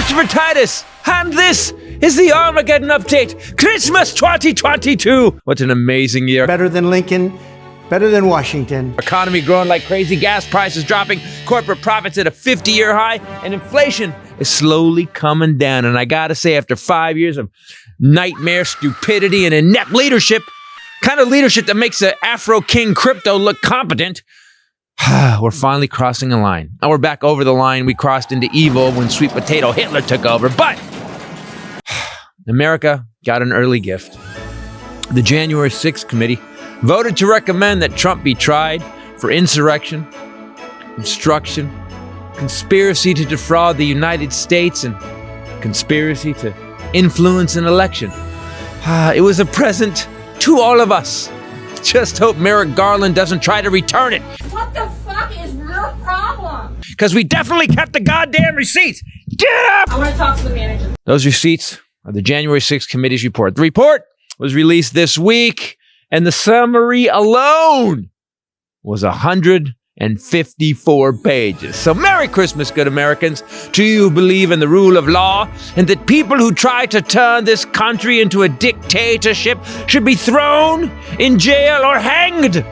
Christopher Titus, and this is the Armageddon update, Christmas 2022. What an amazing year. Better than Lincoln, better than Washington. Economy growing like crazy, gas prices dropping, corporate profits at a 50-year high, and inflation is slowly coming down. And I gotta say, after 5 years of nightmare, stupidity, and inept leadership, kind of leadership that makes the Afro King Creepto look competent, we're finally crossing a line. Now we're back over the line we crossed into evil when sweet potato Hitler took over. But America got an early gift. The January 6th committee voted to recommend that Trump be tried for insurrection, obstruction, conspiracy to defraud the United States, and conspiracy to influence an election. It was a present to all of us. Just hope Merrick Garland doesn't try to return it. What the fuck is your problem? Because we definitely kept the goddamn receipts. Get up! I want to talk to the manager. Those receipts are the January 6th committee's report. The report was released this week, and the summary alone was 154 pages. So Merry Christmas, good Americans. Do you believe in the rule of law and that people who try to turn this country into a dictatorship should be thrown in jail or hanged?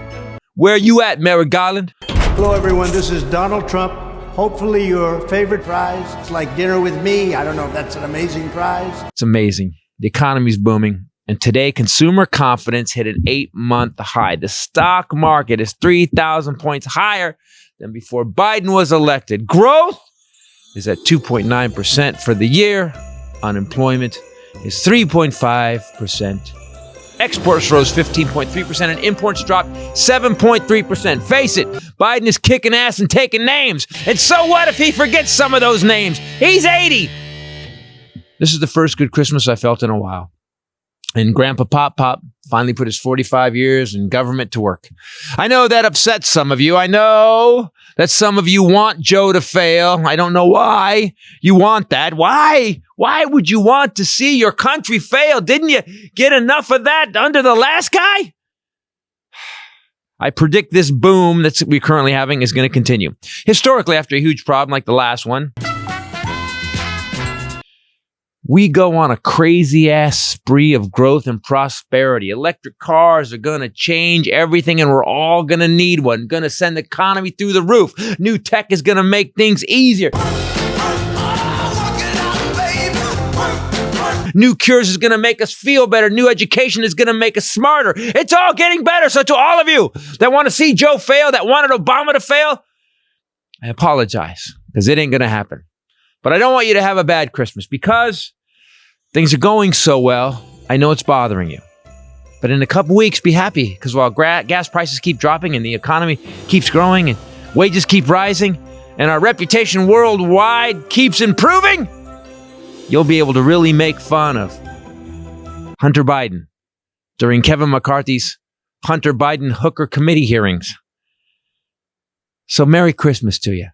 Where you at, Merrick Garland? Hello, everyone. This is Donald Trump. Hopefully your favorite prize. It's like dinner with me. I don't know if that's an amazing prize. It's amazing. The economy's booming. And today, consumer confidence hit an 8-month high. The stock market is 3,000 points higher than before Biden was elected. Growth is at 2.9% for the year. Unemployment is 3.5%. Exports rose 15.3% and imports dropped 7.3%. Face it, Biden is kicking ass and taking names. And so what if he forgets some of those names? He's 80. This is the first good Christmas I felt in a while. And Grandpa Pop finally put his 45 years in government to work. I know that upsets some of you. I know that some of you want Joe to fail. I don't know why you want that. Why? Why would you want to see your country fail? Didn't you get enough of that under the last guy? I predict this boom that we're currently having is going to continue. Historically, after a huge problem like the last one, we go on a crazy-ass spree of growth and prosperity. Electric cars are going to change everything, and we're all going to need one. Going to send the economy through the roof. New tech is going to make things easier. New cures is going to make us feel better. New education is going to make us smarter. It's all getting better. So to all of you that want to see Joe fail, that wanted Obama to fail, I apologize, because it ain't going to happen. But I don't want you to have a bad Christmas because things are going so well. I know it's bothering you. But in a couple weeks, be happy because while gas prices keep dropping and the economy keeps growing and wages keep rising and our reputation worldwide keeps improving, you'll be able to really make fun of Hunter Biden during Kevin McCarthy's Hunter Biden Hooker Committee hearings. So Merry Christmas to you.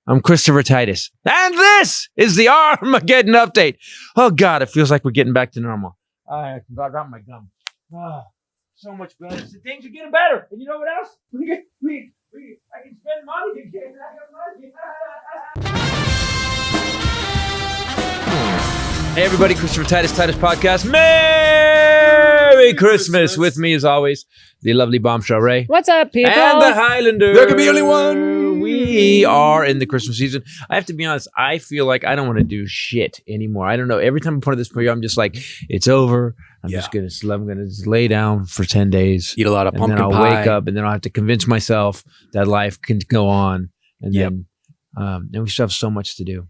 I'm Christopher Titus, and this is the Armageddon update. Oh, God, it feels like we're getting back to normal. I got my gum. So much better. Things are getting better. And you know what else? I can spend money again. I have money. Hey, everybody, Christopher Titus Podcast. Merry Christmas. With me, as always, the lovely Bombshell Ray. What's up, people? And the Hylinder. There can be only one. We are in the Christmas season. I have to be honest, I feel like I don't want to do shit anymore. I don't know. Every time I'm part of this program, I'm just like, it's over. I'm gonna just lay down for 10 days. Eat a lot of pumpkin pie. And then I'll wake up and then I'll have to convince myself that life can go on. And then we still have so much to do.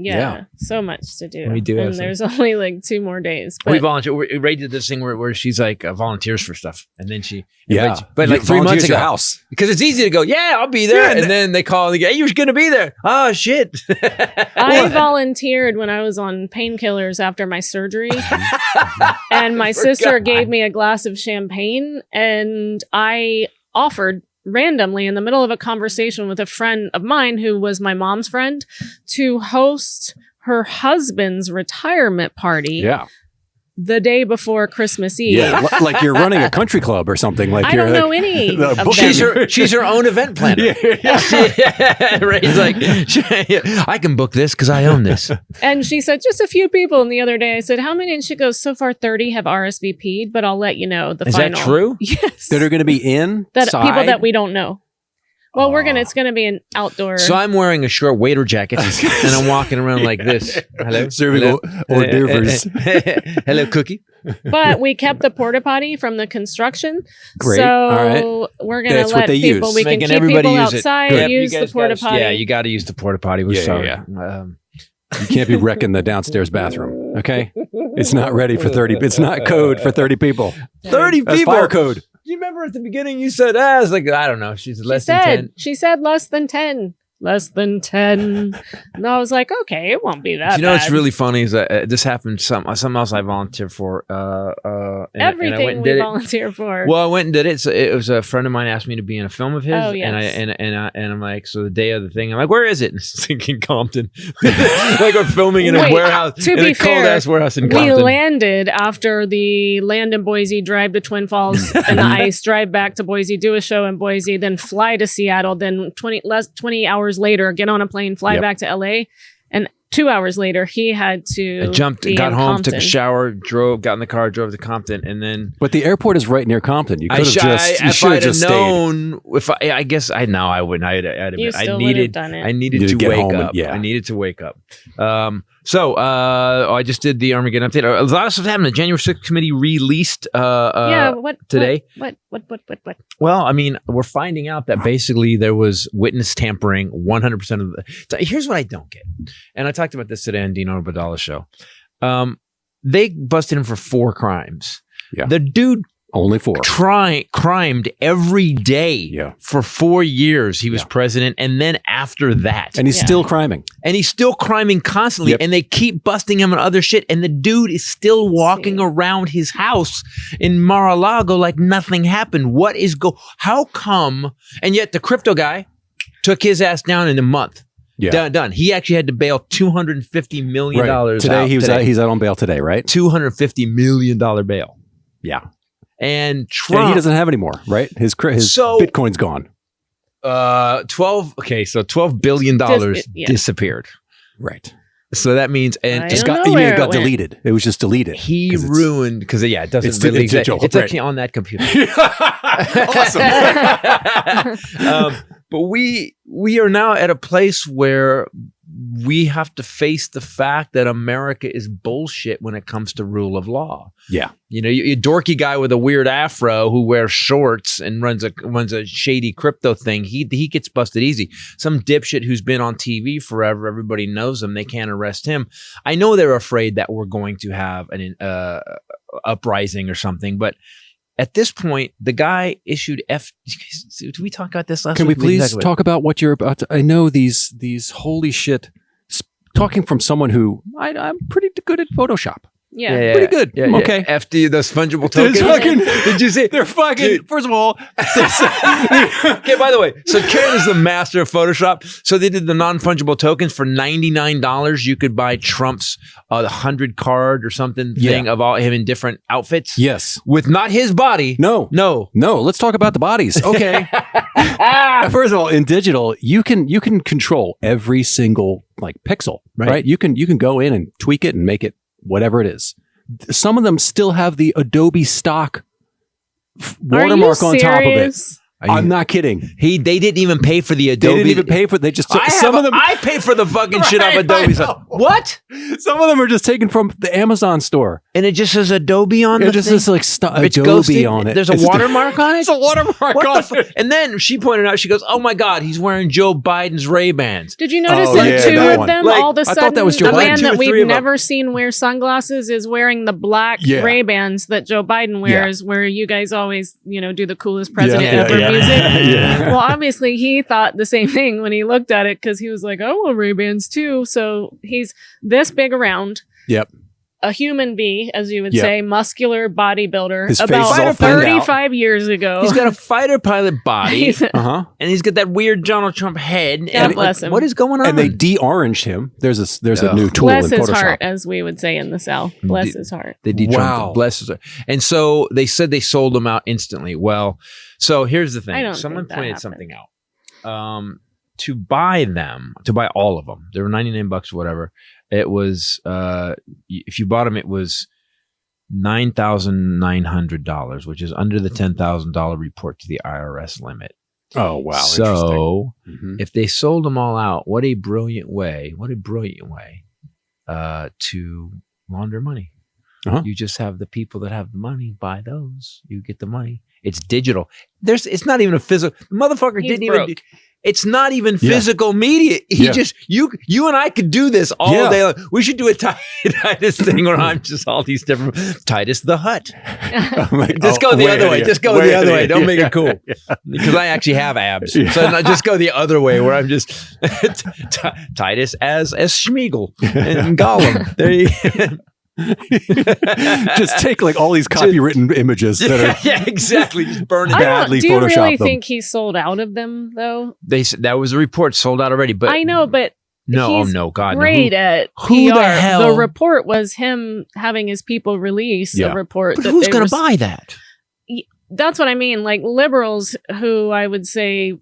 Yeah, so much to do. We do. And there's only like 2 more days. But we volunteer. Ray did this thing where she's like volunteers for stuff, and then she but like 3 months ago, your house because it's easy to go. Yeah, I'll be there, and then they call and they go, hey, you're going to be there. Oh shit! I volunteered when I was on painkillers after my surgery, and my sister gave me a glass of champagne, and I offered randomly in the middle of a conversation with a friend of mine who was my mom's friend to host her husband's retirement party the day before Christmas Eve. Yeah, like you're running a country club or something. Like I you're don't know like, any the of book- them. She's her own event planner. Right? He's like, I can book this because I own this. And she said, just a few people. And the other day I said, how many? And she goes, so far 30 have RSVP'd, but I'll let you know the Is final. that true? Yes. that are going to be in People that we don't know. Well, it's going to be an outdoor. So I'm wearing a short waiter jacket and I'm walking around like this. Hello, serving hello? hors d'oeuvres. Hello, cookie. But we kept the porta potty from the construction. Great. So All right. we're going That's to what let they people, use. we can Making keep everybody people use it. outside, Good. use You the guys porta gotta- potty. Yeah, you got to use the porta potty. We're Yeah, sorry. yeah. You can't be wrecking the downstairs bathroom. Okay, it's not ready for 30. It's not code for 30 people. 30 That's people. fire code. Do you remember at the beginning you said, I was like, I don't know. She's less than 10. She said less than 10. Less than 10. And I was like, okay, it won't be that You know what's bad. really funny is that this happened something else I volunteered for. And Everything I went and we did it. volunteer for. Well, I went and did it. So it was a friend of mine asked me to be in a film of his, Oh, yes. and I'm like, so the day of the thing, I'm like, where is it? And it's in Compton, like we're filming in a Wait, warehouse, to in be a cold fair, ass warehouse in we Compton. landed after the land in Boise, drive to Twin Falls and the ice, drive back to Boise, do a show in Boise, then fly to Seattle, then 20 hours later, get on a plane, fly Yep. back to LA. And 2 hours later, he had to I jumped, be got in home, Compton. took a shower, got in the car, drove to Compton, and then But the airport is right near Compton. You could have just. You if should I'd have have just stayed. known, I guess I wouldn't. You I still would have needed, done it. I needed You to need to get wake home and- up. yeah. I needed to wake up. I just did the Armageddon update. A lot of stuff happened. The January 6th committee released today. What? Well, I mean, we're finding out that basically there was witness tampering 100% of the. So here's what I don't get. And I talked about this today on Dino Badala's show. They busted him for 4 crimes. Yeah. The dude Only 4. crimed every day Yeah. for 4 years he was Yeah. president, and then after that, And he's Yeah. still criming. and he's still criming constantly, Yep. and they keep busting him on other shit, and the dude is still walking around his house in Mar-a-Lago like nothing happened. How come? And yet the crypto guy took his ass down in a month. Yeah. Done. He actually had to bail $250 million Right. Today he's out on bail today, right? $250 million bail. Yeah. And Trump, And he doesn't have any more, right? His So- Bitcoin's gone. $12 billion Yeah. disappeared. Right. So that means, and I just don't got, know You mean where it got it went. deleted? It was just deleted. he 'Cause it's- ruined because it doesn't It's really digital, exist. It's right. actually on that computer. Awesome. But we are now at a place where we have to face the fact that America is bullshit when it comes to rule of law. Yeah. You know, you dorky guy with a weird afro who wears shorts and runs a shady crypto thing. He gets busted easy. Some dipshit who's been on TV forever, everybody knows him. They can't arrest him. I know they're afraid that we're going to have an uprising or something, but at this point, the guy issued Did we talk about this last Can we week? didn't please about it. talk about what you're about to? I know these holy shit. Talking from someone who I'm pretty good at Photoshop. Yeah. Pretty good. Okay. FD, those fungible There's tokens. fucking- Did you see? They're fucking. Dude. First of all, Okay, by the way, so Karen is the master of Photoshop. So they did the non-fungible tokens for $99. You could buy Trump's 100 card or something thing of all him in different outfits. yes. With not his body. No. No. Let's talk about the bodies. Okay. First of all, in digital, you can control every single like pixel, right? You can go in and tweak it and make it whatever it is. Some of them still have the Adobe stock watermark on top of it. I'm not kidding. They didn't even pay for the They Adobe. didn't even pay for. They just I pay for the fucking shit off Right, Adobe. I So, know. what? Some of them are just taken from the Amazon store. And it just says Adobe on It the just thing? says like It's Adobe ghosted. on it. There's a It's- watermark on it? It's a watermark What on the fu- And then she pointed out, she goes, "Oh my God, he's wearing Joe Biden's Ray-Bans." Did you notice Oh, that yeah, two that of one. them, Like, all of a I thought sudden, that was Joe the Biden. man 2 or that 3 we've of them. never seen wear sunglasses is wearing the black Yeah. Ray-Bans that Joe Biden wears, where you guys always, do the coolest president Yeah, ever yeah. music. Yeah. Well, obviously he thought the same thing when he looked at it because he was like, "I want Ray-Bans too." So he's this big around. Yep. a human being, as you would Yep. say, muscular bodybuilder, His face is all about thinned out. 35 years ago. He's got a fighter pilot body, He's- Uh-huh. and he's got that weird Donald Trump head. God and bless him. What is going on? And they de-oranged him. There's a Ugh. new tool bless in his Photoshop. heart, as we would say in the South. Bless his heart. They de-Trumped Wow. him. Bless his heart. And so they said they sold them out instantly. Well, so here's the I thing. don't Someone think that pointed happened. something out. To buy all of them, they were $99 or whatever. It was if you bought them, it was $9,900, which is under the $10,000 report to the IRS limit. Oh, wow. So interesting. if they sold them all out, what a brilliant way to launder money. Uh-huh. You just have the people that have the money buy those. You get the money. It's digital. It's not even a physical. The motherfucker He's didn't broke. even. It's not even Yeah. physical media. Yeah. You and I could do this all Yeah. day long. We should do a Titus thing where I'm just all these different Titus the Hut. I'm like, Just oh, go the way other way. idiot. Just go the other way. Don't make Yeah. it cool. Because I actually have abs. Yeah. So no, just go the other way where I'm just Titus as Schmeagol and Gollum. There you Just take like all these copywritten images that are yeah, exactly. Just burn it I down. don't, badly do you really photoshopped them. think he sold out of them, though? They said that was a report sold out already, but I know, but no, he's no, God, no. great at who PR. the hell- The report was him having his people release Yeah. a report. But that who's they going were- to buy that? That's what I mean. Like liberals who I would say,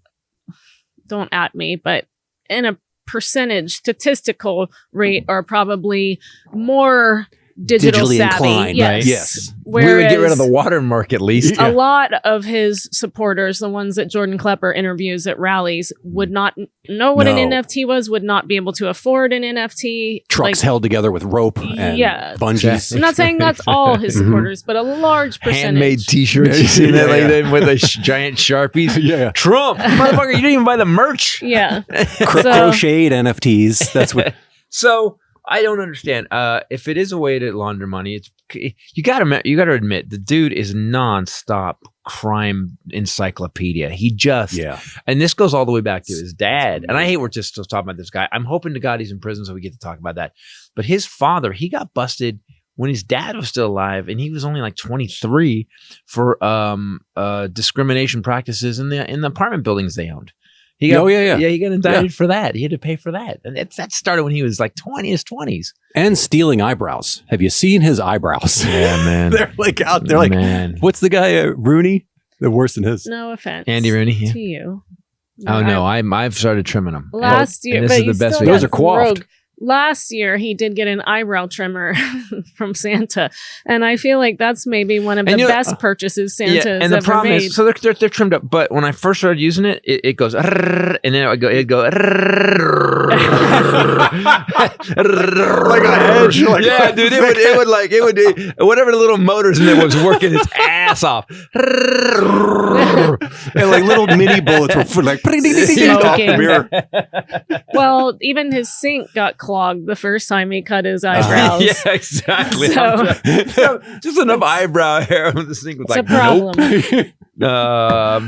don't at me, but in a percentage statistical rate are probably more digital digitally savvy. inclined, Yes. right? Yes. We would get rid of Whereas the watermark at least. Yeah. a lot of his supporters, the ones that Jordan Klepper interviews at rallies, would not know what an No. NFT was, would not be able to afford an NFT. trucks held together with rope and Yeah. bungees. I'm not saying that's all his Mhm. supporters, but a large percentage. Handmade T-shirts. Yeah, You seen that yeah, like yeah. them with the giant Sharpies? Yeah. Trump, motherfucker! You didn't even buy the merch. Yeah. Crocheted NFTs. That's what. So I don't understand. If it is a way to launder money, you got to admit the dude is nonstop crime encyclopedia. He just Yeah. and this goes all the way back to his dad. And I hate we're just still talking about this guy. I'm hoping to God he's in prison so we get to talk about that. But his father, he got busted when his dad was still alive, and he was only like 23 for discrimination practices in the apartment buildings they owned. He got, yeah. he got indicted for that. He had to pay for that, and that started when he was like 20s. And stealing eyebrows. Have you seen his eyebrows? Yeah, man. They're like out. They're like, man. what's the guy, Rooney? They're worse than his. No offense. Andy Rooney. Yeah. To you. Oh no, I've started trimming them. Last year, and this but is the you best still we Those got are coiffed. rogue. Last year, he did get an eyebrow trimmer from Santa, and I feel like that's maybe one of the And best purchases Santa has and the ever problem made. is, so they're trimmed up. But when I first started using it, it goes, and then it'd go, like a hedge, like yeah, a dude, it would whatever the little motors in there was working its ass off. And like little mini bullets were like off the mirror. Well, even his sink got clogged the first time he cut his eyebrows. Yeah, exactly. So- Just enough eyebrow hair on the sink was It's like, a problem.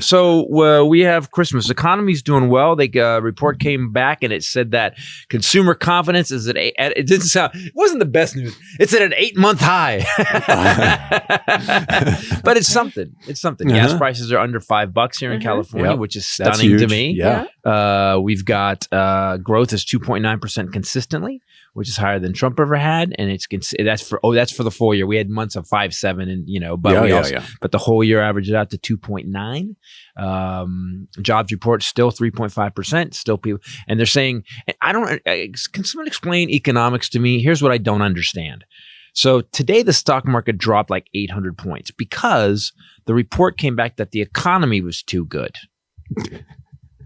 So we have Christmas. The economy's doing well. The report came back and it said that consumer confidence is it didn't sound, it wasn't the best news. It's at an 8-month high, but it's something. It's something. Gas Uh-huh. prices are under $5 here in Mhm. California, Yep. which is That's stunning to huge. me. Yeah. We've got growth is 2.9% consistently, which is higher than Trump ever had, and that's for the full year. We had months of 5.7, and but but the whole year averaged out to 2.9. Jobs report still 3.5%. Still people, and they're saying, can someone explain economics to me? Here's what I don't understand. So today the stock market dropped like 800 points because the report came back that the economy was too good.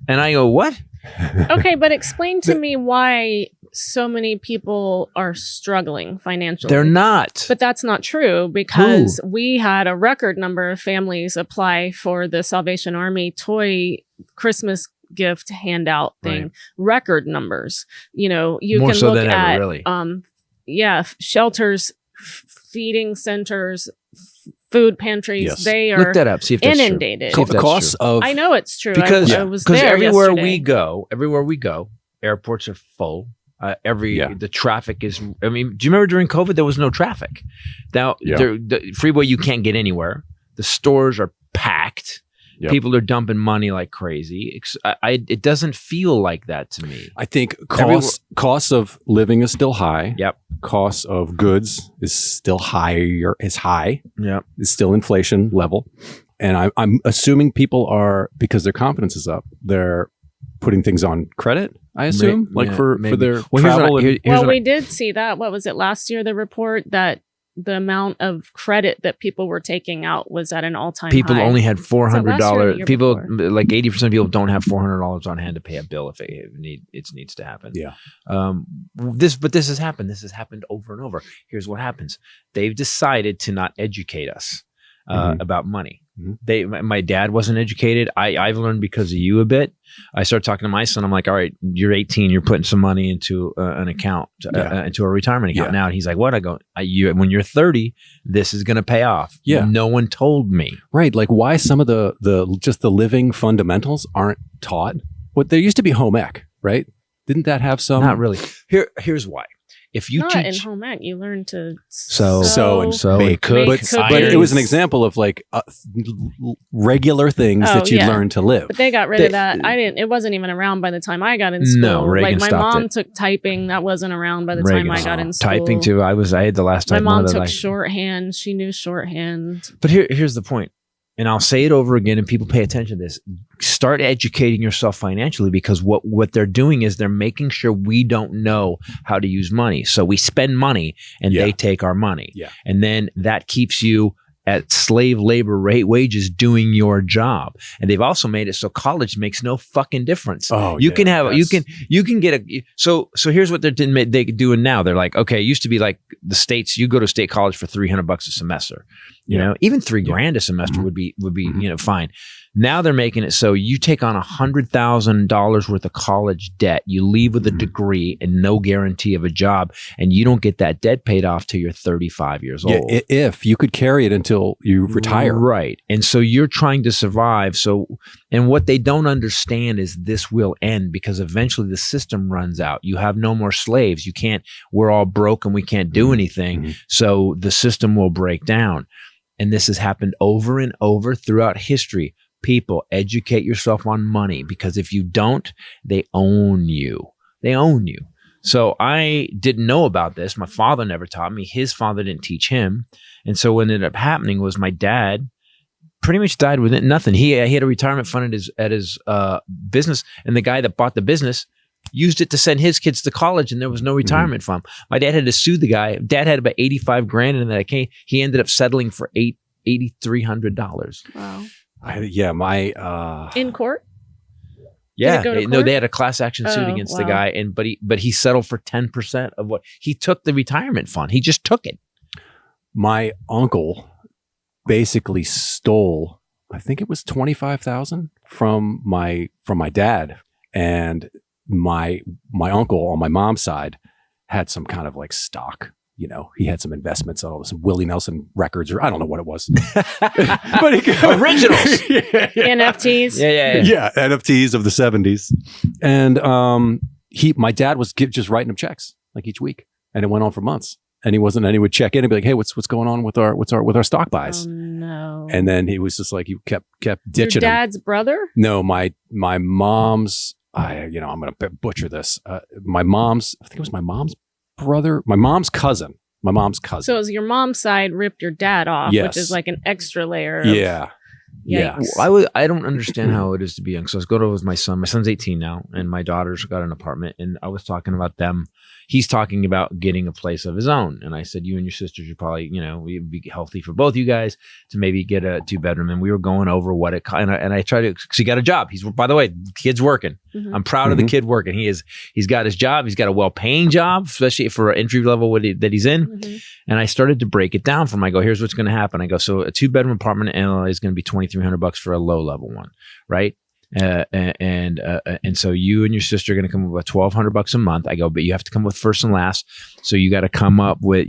And I go, what? Okay, but explain to me why so many people are struggling financially. They're not. But that's not true because we had a record number of families apply for the Salvation Army toy Christmas gift handout thing. Right. Record numbers. You More can so look than ever, at really. Shelters, feeding centers, food pantries. Yes. They are Look that up. See if that's inundated. True. See if The that's costs true. of I know it's true. Because I was there everywhere yesterday. we go, airports are full. The traffic is. I mean, do you remember during COVID there was no traffic? Now the freeway you can't get anywhere. The stores are packed. Yep. People are dumping money like crazy. It doesn't feel like that to me. I think costs of living is still high. Yep. Costs of goods is still higher. Is high. Yep. It's still inflation level, and I'm assuming people are, because their confidence is up, they're putting things on credit. I assume, for their travel. We did see that. What was it last year? The report that the amount of credit that people were taking out was at an all-time high. People only had $400. People, before? like 80% of people don't have $400 on hand to pay a bill if it needs to happen. Yeah. This has happened. This has happened over and over. Here's what happens. They've decided to not educate us about money. Mm-hmm. My dad wasn't educated. I've learned because of you a bit. I started talking to my son. I'm like, all right, you're 18. You're putting some money into an account, into a retirement account now. And he's like, what? I go, when you're 30, this is going to pay off. Yeah. No one told me. Right. Like why some of the living fundamentals aren't taught. What there used to be home ec, right? Didn't that have some? Not really. Here's why. If you not in teach home ec, you learn to sew and make, cook, but it was an example of like regular things that you learn to live. But they got rid of that. It wasn't even around by the time I got in school. No, Reagan like my mom it. took typing. That wasn't around by the time I got in school. Typing too. I had the last time. My mom took shorthand. She knew shorthand. But here's the point. And I'll say it over again, and people pay attention to this. Start educating yourself financially, because what they're doing is they're making sure we don't know how to use money. So we spend money and they take our money. Yeah. And then that keeps you at slave labor rate wages doing your job. And they've also made it so college makes no fucking difference. Oh, you can get so here's what they're doing now. They're like, okay, it used to be like the states, you go to state college for $300 a semester. You know, even $3,000 a semester would be fine. Now they're making it so you take on $100,000 worth of college debt. You leave with a degree and no guarantee of a job, and you don't get that debt paid off till you're 35 years old. If you could carry it until you retire. Right. And so you're trying to survive. And what they don't understand is this will end, because eventually the system runs out. You have no more slaves. We're all broke and we can't do anything. So the system will break down. And this has happened over and over throughout history. People, educate yourself on money, because if you don't, they own you. They own you. So I didn't know about this. My father never taught me. His father didn't teach him. And so what ended up happening was my dad pretty much died with nothing. He had a retirement fund at his business, and the guy that bought the business used it to send his kids to college, and there was no retirement fund. My dad had to sue the guy. Dad had about $85,000 in that. He ended up settling for $8,300. Wow. In court? Yeah. No, they had a class action suit against the guy, but he settled for 10% of what he took the retirement fund. He just took it. My uncle basically stole, I think it was $25,000 from my dad, and my uncle on my mom's side had some kind of like stock. You know, he had some investments on some Willie Nelson records, or I don't know what it was. But originals. NFTs. Yeah, NFTs of the 70s. And my dad was just writing him checks like each week, and it went on for months. And he would check in and be like, "Hey, what's going on with our stock buys?" Oh, no. And then he was just like, he kept ditching Your dad's brother? No, my mom's. I'm going to butcher this. My mom's. I think it was my mom's brother. My mom's cousin. So it was your mom's side ripped your dad off, which is like an extra layer. Yeah. Yeah. I don't understand how it is to be young. So I was going over with my son. My son's 18 now, and my daughter's got an apartment, and I was talking about them. He's talking about getting a place of his own. And I said, you and your sister should probably, it'd be healthy for both you guys to maybe get a 2-bedroom. And we were going over what it, and I tried to, because he got a job. By the way, the kid's working. Mm-hmm. I'm proud of the kid working. He's got his job. He's got a well-paying job, especially for an entry level that he's in. Mm-hmm. And I started to break it down for him. I go, here's what's going to happen. I go, so a 2-bedroom apartment in LA is going to be $2,300 for a low level one, right? And so you and your sister are going to come up with $1,200 a month. I go, but you have to come with first and last. So you got to come up with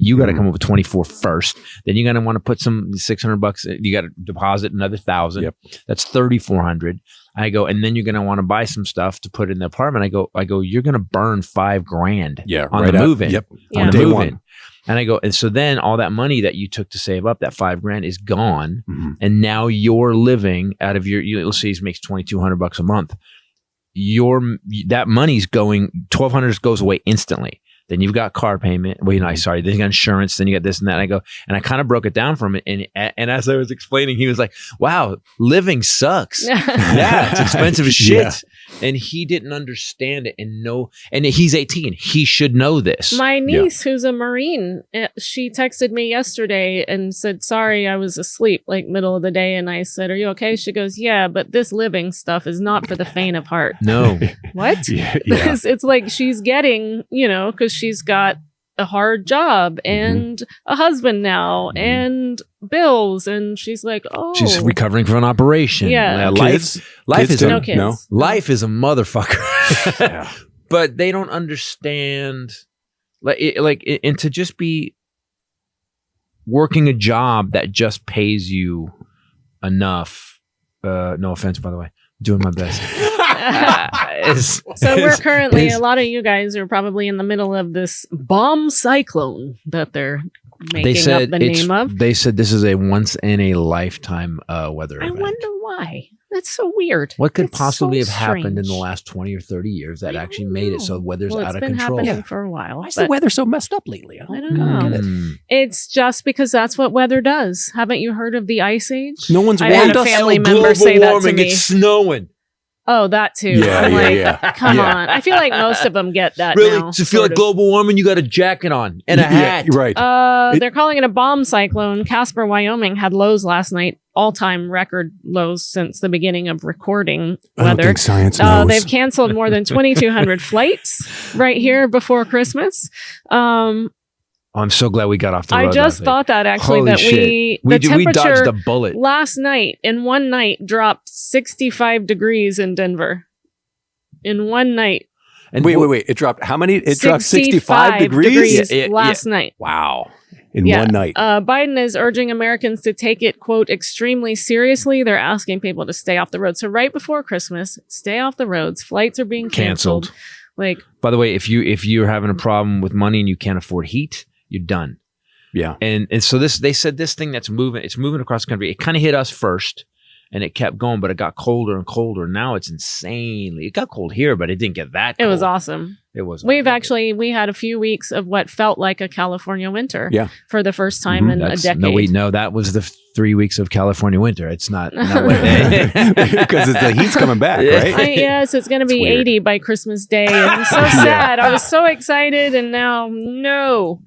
24 first. Then you're going to want to put some $600. You got to deposit another $1,000. Yep. That's $3,400. I go, and then you're going to want to buy some stuff to put in the apartment. I go, you're going to burn $5,000 on the move-in. Yep. Yeah. On the Day move-in. one. And I go, and so then all that money that you took to save up, that $5,000 is gone. Mm-hmm. And now you're living out of you'll see he makes $2,200 a month. That money's going, $1,200 goes away instantly. Then you've got car payment. Then you got insurance. Then you got this and that. And I go, and I kind of broke it down from it. And as I was explaining, he was like, wow, living sucks. Yeah, it's expensive as shit. Yeah. And he didn't understand it and he's 18. He should know this. My niece, who's a Marine, she texted me yesterday and said, sorry, I was asleep like middle of the day. And I said, are you okay? She goes, yeah, but this living stuff is not for the faint of heart. No. What? Yeah. It's like she's getting, because she's got a hard job and a husband now and bills. And she's like, oh. She's recovering from an operation. Yeah. Life is No kids. Life is a motherfucker. Yeah. But they don't understand, and to just be working a job that just pays you enough. No offense, by the way. Doing my best. So we're currently, a lot of you guys are probably in the middle of this bomb cyclone that they're making up the name of. They said this is a once in a lifetime weather I event. wonder why. That's so weird. What could It's possibly so have happened in strange. the last 20 or 30 years that I actually don't made it know. so weather's Well, out it's of been control? happening for a while. Why is but the weather so messed up lately? I don't know. get it. It's just because that's what weather does. Haven't you heard of the Ice Age? No one's I had warned a us. family Global member say that to warming, me. it's snowing. Oh, that too. Yeah, I'm yeah, like, yeah. come Yeah. on. I feel like most of them get that Really? now. Does it feel sort like of. global warming? You got a jacket on and a hat. Yeah, right. They're calling it a bomb cyclone. Casper, Wyoming had lows last night, all-time record lows since the beginning of recording I don't weather. think science knows. They've canceled more than 2,200 flights right here before Christmas. I'm so glad we got off the road. I just thought that actually Holy that shit. the we dodged temperature a bullet. last night in one night dropped 65 degrees in Denver. In one night. And Wait. It dropped how many? It dropped 65 degrees? last night. Wow. In one night. Biden is urging Americans to take it, quote, extremely seriously. They're asking people to stay off the road. So right before Christmas, stay off the roads. Flights are being canceled. Like, by the way, if you're having a problem with money and you can't afford heat, you're done. Yeah. And so they said this thing that's moving, it's moving across the country. It kind of hit us first and it kept going, but it got colder and colder. Now it's insanely, it got cold here, but it didn't get that cold. it was awesome. It was. We had a few weeks of what felt like a California winter for the first time in a decade. No, that was the 3 weeks of California winter. It's not. Because the heat's coming back, right? Yes, it's going to be weird. 80 by Christmas Day. I'm so sad. I was so excited, and now no.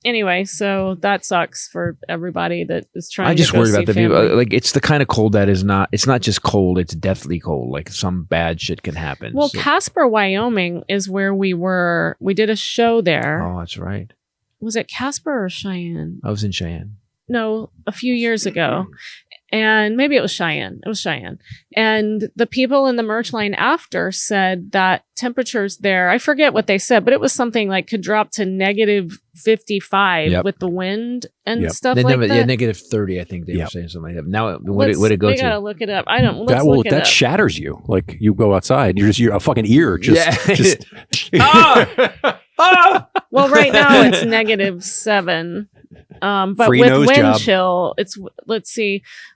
Anyway, so that sucks for everybody that is trying. I just to go worry see about the family. people. Like it's the kind of cold that is not. It's not just cold. It's deathly cold. Like some bad shit can happen. Well, So- Casper, Wyoming is where we were. We did a show there. oh, that's right. Was it Casper or Cheyenne? I was in Cheyenne. No, a few years ago. And maybe it was Cheyenne. It was Cheyenne. And the people in the merch line after said that temperatures there, I forget what they said, but it was something like could drop to negative 55 with the wind and stuff They like never, that. Yeah, negative 30. I think they were saying something like that. Now, what it go we to? gotta look it up. I don't. Let's look it That up. shatters you. Like you go outside, you're a fucking ear. Just Well, right now it's negative 7. But Free with nose wind job. chill, it's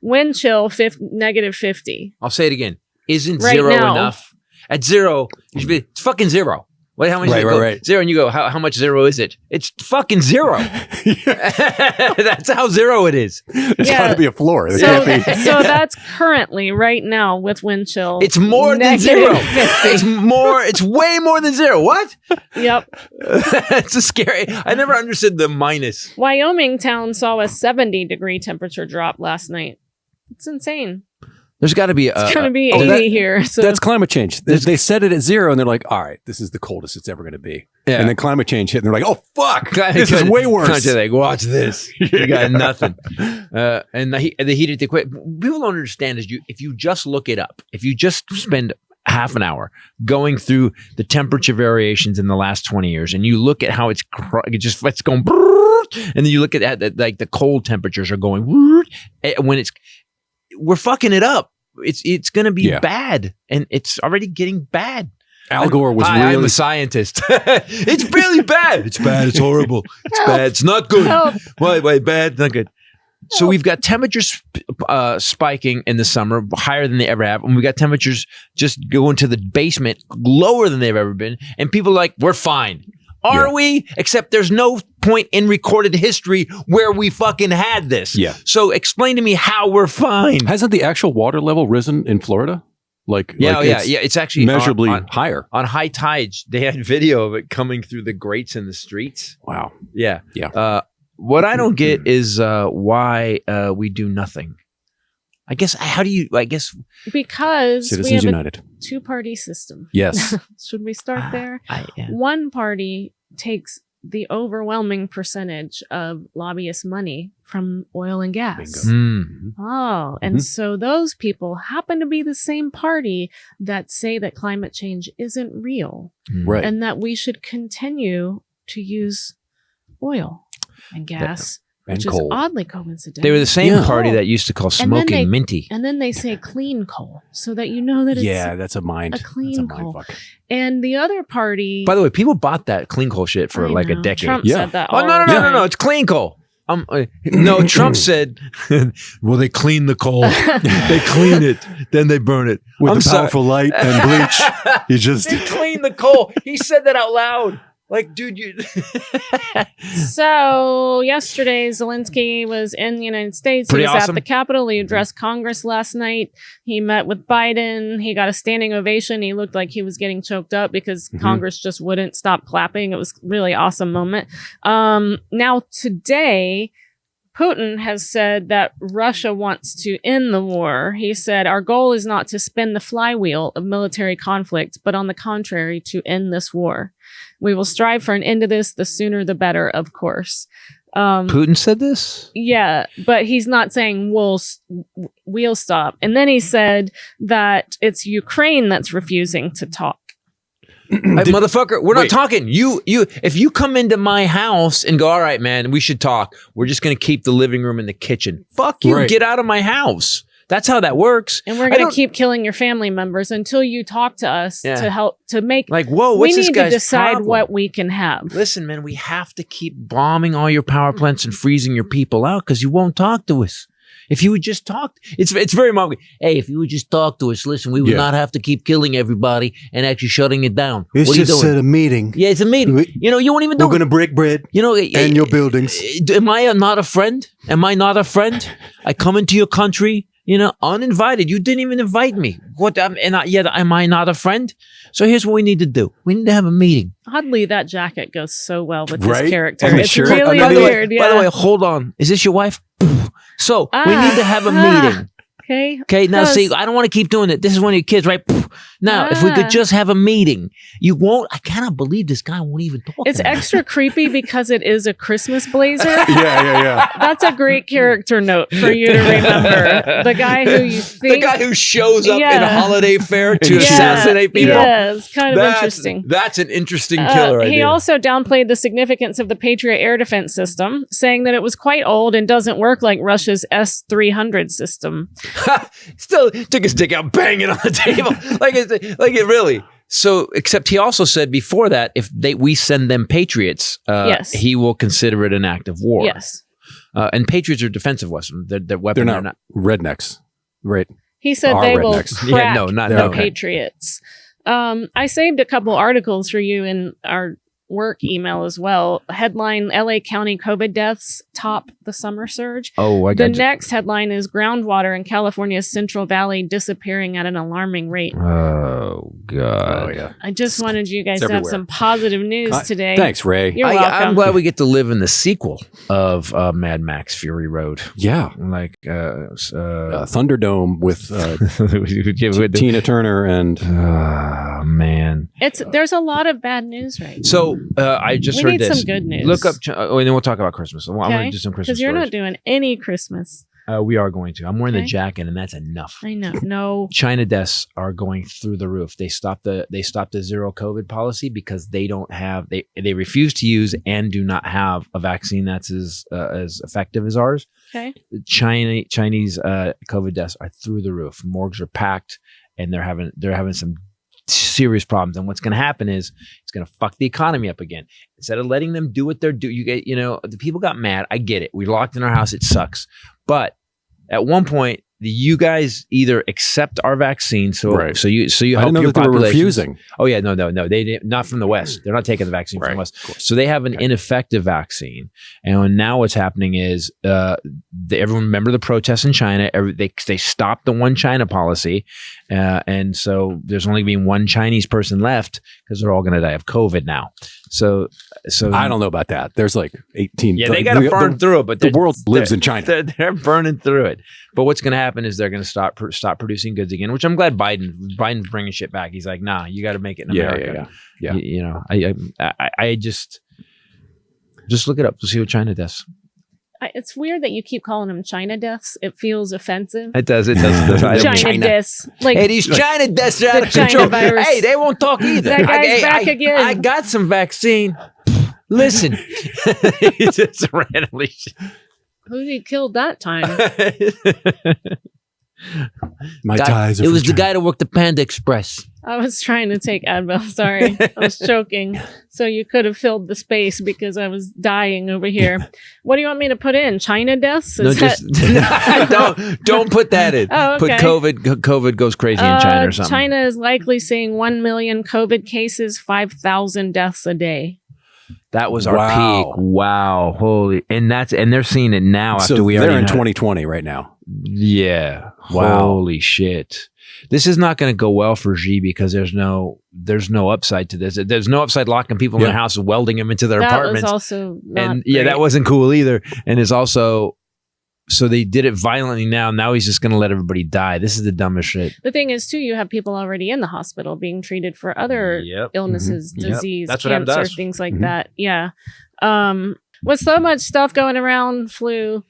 wind chill negative 50. I'll say it again. Isn't Right zero now. enough? At zero, you should be. It's fucking zero. What? How much? Right, is it go? right. Zero, and you go. How much zero is it? It's fucking zero. That's how zero it is. There's Yeah. got to be a floor. There So, can't be. so that's currently right now with wind chill. It's more than negative zero. 50. It's more. It's way more than zero. What? Yep. It's a scary. I never understood the minus. Wyoming town saw a 70-degree temperature drop last night. It's insane. There's got to be It's going to be oh, 80 that- here. So That's climate change. They set it at 0 and they're like, all right, this is the coldest it's ever going to be. Yeah. And then climate change hit and they're like, oh, fuck, this is way worse. They're like, watch this. You got nothing. And the heated equipment. People don't understand is if you just look it up, if you just spend half an hour going through the temperature variations in the last 20 years, and you look at how it's going, and then you look at that, like the cold temperatures are going when we're fucking it up. It's going to be bad, and it's already getting bad. Al Gore was I'm really a scientist. It's really bad. It's bad. It's horrible. It's bad. It's not good. Help. Why bad? Not good. So we've got temperatures spiking in the summer higher than they ever have, and we've got temperatures just going to the basement lower than they've ever been, and people are like, we're fine. Are we? Except there's no point in recorded history where we fucking had this. Yeah. So explain to me how we're fine. Hasn't the actual water level risen in Florida? Yeah. It's actually measurably higher. On high tides, they had video of it coming through the grates in the streets. Wow. Yeah. Yeah. What I don't get is why we do nothing. I guess, because Citizens we have United. a two-party system. Yes. Should we start there? Yeah. One party takes the overwhelming percentage of lobbyist money from oil and gas. Bingo. Mm. Oh, and so those people happen to be the same party that say that climate change isn't real Right. and that we should continue to use oil and gas, And which coal. is oddly coincidental. They were the same Yeah. party that used to call And then smoking they- minty. And then they say clean coal, so that you know that it's That's a mind. a clean that's a coal. mind fuck. And the other party. By the way, people bought that clean coal shit for I like a know, decade. Trump Yeah. said that. Oh, all no, the time. it's clean coal. No, Trump said, well, they clean the coal. They clean it, then they burn it. With I'm the sorry. powerful light and bleach, you just... They clean the coal. He said that out loud. Like, dude, you. So yesterday, Zelensky was in the United States. Pretty he was awesome. at the Capitol. He addressed Congress last night. He met with Biden. He got a standing ovation. He looked like he was getting choked up because Congress just wouldn't stop clapping. It was a really awesome moment. Now today, Putin has said that Russia wants to end the war. He said, our goal is not to spin the flywheel of military conflict, but on the contrary, to end this war. We will strive for an end to this. The sooner, the better, of course. Putin said this? Yeah, but he's not saying we'll stop. And then he said that it's Ukraine that's refusing to talk. Hey, motherfucker, we're not talking. You, if you come into my house and go, all right, man, we should talk. We're just going to keep the living room and the kitchen. Fuck you. Right. Get out of my house. That's how that works. And we're going to keep killing your family members until you talk to us to help to make. Like, whoa, we what's this need guy's to decide problem? what we can have. Listen, man, we have to keep bombing all your power plants and freezing your people out because you won't talk to us. If you would just talk, it's very mumbly. Hey, if you would just talk to us, listen, we would not have to keep killing everybody and actually shutting it down. It's what are you just doing? a meeting. Yeah, it's a meeting. You won't even do We're going to break bread and your buildings. Am I not a friend? Am I not a friend? I come into your country, uninvited. You didn't even invite me. Yet am I not a friend? So here's what we need to do. We need to have a meeting. Oddly, that jacket goes so well with Right? this character. And the It's shirt really underneath. weird. By the way, hold on. Is this your wife? So we need to have a meeting. Okay. Now see, I don't want to keep doing it. This is one of your kids, right? Now, if we could just have a meeting, I cannot believe this guy won't even talk. It's to me. extra creepy because it is a Christmas blazer. Yeah. That's a great character note for you to remember. The guy who you think. The guy who shows up in a Yeah. holiday fair to Yeah. assassinate people. Yeah, it's kind of interesting. That's an interesting killer idea. He also downplayed the significance of the Patriot air defense system, saying that it was quite old and doesn't work like Russia's S-300 system. Still took his dick out, bang it on the table. like it really. So, except he also said before that, if we send them Patriots, Yes. he will consider it an act of war. Yes. And Patriots are defensive weapons. They're weapons. They're not rednecks. Right. He said Our they will rednecks. crack Yeah, no, not the no. Patriots. I saved a couple articles for you in our work email as well. Headline: LA County COVID deaths top the summer surge. Oh, The next headline is groundwater in California's Central Valley disappearing at an alarming rate. Oh God. Oh yeah. I just wanted you guys It's to have everywhere. some positive news today. Thanks, Ray. You're welcome. I'm glad we get to live in the sequel of Mad Max Fury Road. Yeah. Like Thunderdome with with the- Tina Turner and Oh man. There's a lot of bad news right now. So I just We heard need this. some good news. Look up, and then we'll talk about Christmas. I'm going to do some Christmas Because you're not stories. doing any Christmas. We are going to. I'm wearing the Okay. jacket, and that's enough. I know. No. China deaths are going through the roof. They stopped the zero COVID policy because they don't have they refuse to use and do not have a vaccine that's as effective as ours. Okay. Chinese COVID deaths are through the roof. Morgues are packed, and they're having some serious problems. And what's going to happen is it's going to fuck the economy up again. Instead of letting them do what they're doing, the people got mad. I get it. We locked in our house. It sucks. But at one point, you guys either accept our vaccine, so you I help didn't know your that they were populations. refusing. Oh yeah, no, they didn't. Not from the West. They're not taking the vaccine from us. So they have an ineffective vaccine. And now what's happening is everyone remember the protests in China. They stopped the one China policy, and so there's only being one Chinese person left because they're all going to die of COVID now. So I don't know about that. There's like 18. Yeah, they got to burn through it, but the world lives in China. They're burning through it. But what's going to happen is they're going to stop producing goods again, which I'm glad Biden's bringing shit back. He's like, nah, you got to make it in America. Yeah. I just look it up to see what China does. It's weird that you keep calling them China deaths. It feels offensive. It does. China deaths. Like, hey, these China deaths are out of China control. virus. Hey, they won't talk either. That guy's back again. I got some vaccine. Listen, he just randomly. who did he kill that time? My ties are It was from the China. guy that worked the Panda Express. I was trying to take Advil. Sorry. I was choking. So you could have filled the space because I was dying over here. What do you want me to put in? China deaths? No, Is that- don't put that in. Oh, okay. Put COVID goes crazy in China or something. China is likely seeing 1 million COVID cases, 5,000 deaths a day. That was our Wow. peak. Wow, holy, and they're seeing it now after So we they're already in had- 2020 right now. Yeah. Wow. Holy shit. This is not going to go well for Xi because there's no upside to this. There's no upside locking people in their house and welding them into their That apartments. was also not And great. that wasn't cool either. And it's also, so they did it violently now. Now he's just going to let everybody die. This is the dumbest shit. The thing is, too, you have people already in the hospital being treated for other Yep. illnesses, Yep. disease, That's what happened to cancer, us. things like that. Yeah. With so much stuff going around, flu,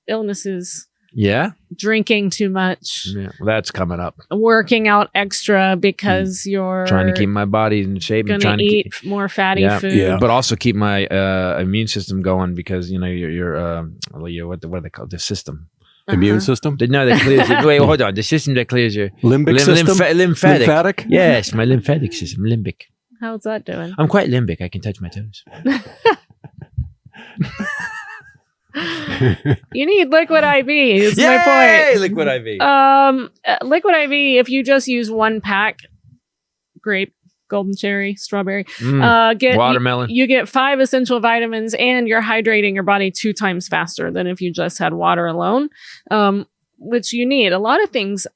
illnesses, Yeah. drinking too much, Yeah. Well, that's coming up. working out extra because you're Trying to keep my body in shape and going trying to to eat more fatty food. Yeah. but also keep my immune system going because your what do they call it? The system. Immune system? No, that clears your, wait, hold on. The system that clears your Limbic system? lymphatic. Lymphatic? Yes, my lymphatic system, limbic. How's that doing? I'm quite limbic. I can touch my toes. You need liquid IV. Is my Yay! point. Liquid IV. Liquid IV. If you just use one pack, grape, golden cherry, strawberry, get Watermelon. You get 5 essential vitamins, and you're hydrating your body 2 times faster than if you just had water alone, which you need. A lot of things.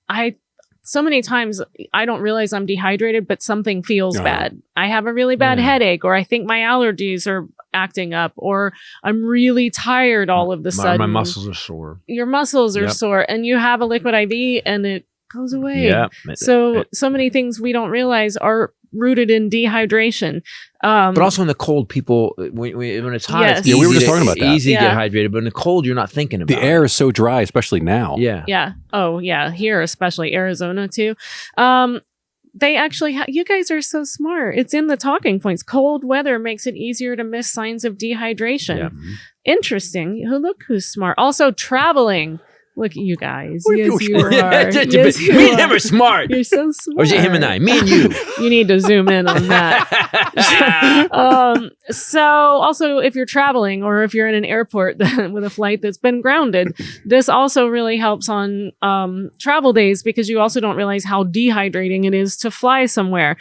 So many times I don't realize I'm dehydrated, but something feels bad. I have a really bad headache, or I think my allergies are acting up, or I'm really tired all of the sudden. My muscles are sore. Your muscles are Yep. sore, and you have a liquid IV and it goes away. Yeah. So many things we don't realize are rooted in dehydration. But also in the cold, people when it's hot, Yes. it's Yeah, we were easy just talking about that. Easy to Yeah. get hydrated, but in the cold, you're not thinking about The air is so dry, especially now. it. Yeah. Yeah. Oh, yeah. Here, especially Arizona, too. They actually, you guys are so smart. It's in the talking points. Cold weather makes it easier to miss signs of dehydration. Yeah. Interesting. Look who's smart. Also, traveling. Look at you guys. What Yes, if you you- are. Yes, you Me are. and him are smart. You're so smart. Or is it him and I? Me and you. You need to zoom in on that. So also if you're traveling or if you're in an airport with a flight that's been grounded, this also really helps on travel days because you also don't realize how dehydrating it is to fly somewhere.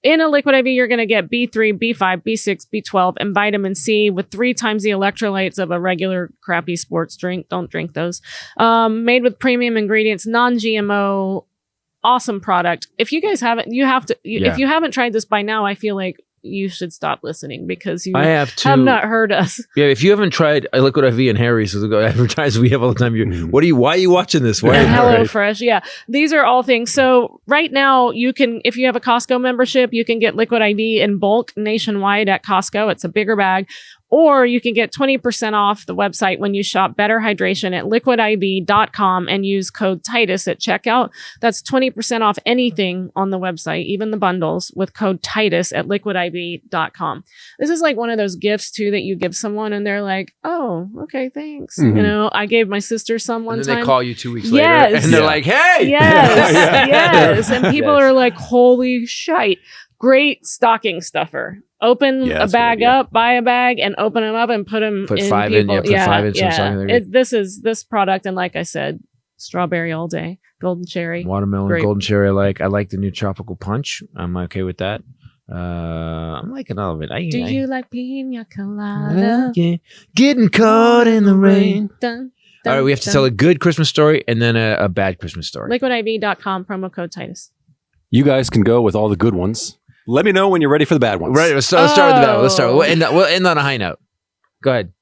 In a liquid IV, you're going to get B3, B5, B6, B12, and vitamin C with 3 times the electrolytes of a regular crappy sports drink. Don't drink those. Made with premium ingredients, non-GMO, awesome product. If you guys haven't, you have to. If you haven't tried this by now, I feel like you should stop listening because you I have to. have not heard us. Yeah, if you haven't tried a Liquid IV and Harry's, so the advertise we have all the time. Why are you watching this? Why? And HelloFresh, yeah. These are all things. So right now, you can, if you have a Costco membership, you can get Liquid IV in bulk nationwide at Costco. It's a bigger bag. Or you can get 20% off the website when you shop Better Hydration at liquidiv.com and use code Titus at checkout. That's 20% off anything on the website, even the bundles, with code Titus at liquidiv.com. This is like one of those gifts too that you give someone and they're like, oh, okay, thanks. Mhm. You know, I gave my sister some one And then time. they call you 2 weeks Yes. later, and they're like, "Hey, Yes, Yeah. yes. And people Yes. are like, holy shite. Great stocking stuffer. Open Yeah, a that's a good bag idea. up, buy a bag, and open them up and put them Put in 5 in, people. put 5 in some stocking. This product, and like I said, strawberry all day, golden cherry. watermelon, Great. golden cherry." I like the new tropical punch. I'm okay with that. I'm liking all of it. Do you like pina colada? Yeah. Getting caught in the rain. Dun, All right, we have to tell a good Christmas story and then a bad Christmas story. liquidiv.com, promo code Titus. You guys can go with all the good ones. Let me know when you're ready for the bad ones. Right, let's start with the bad. Let's start. We'll end on a high note. Go ahead.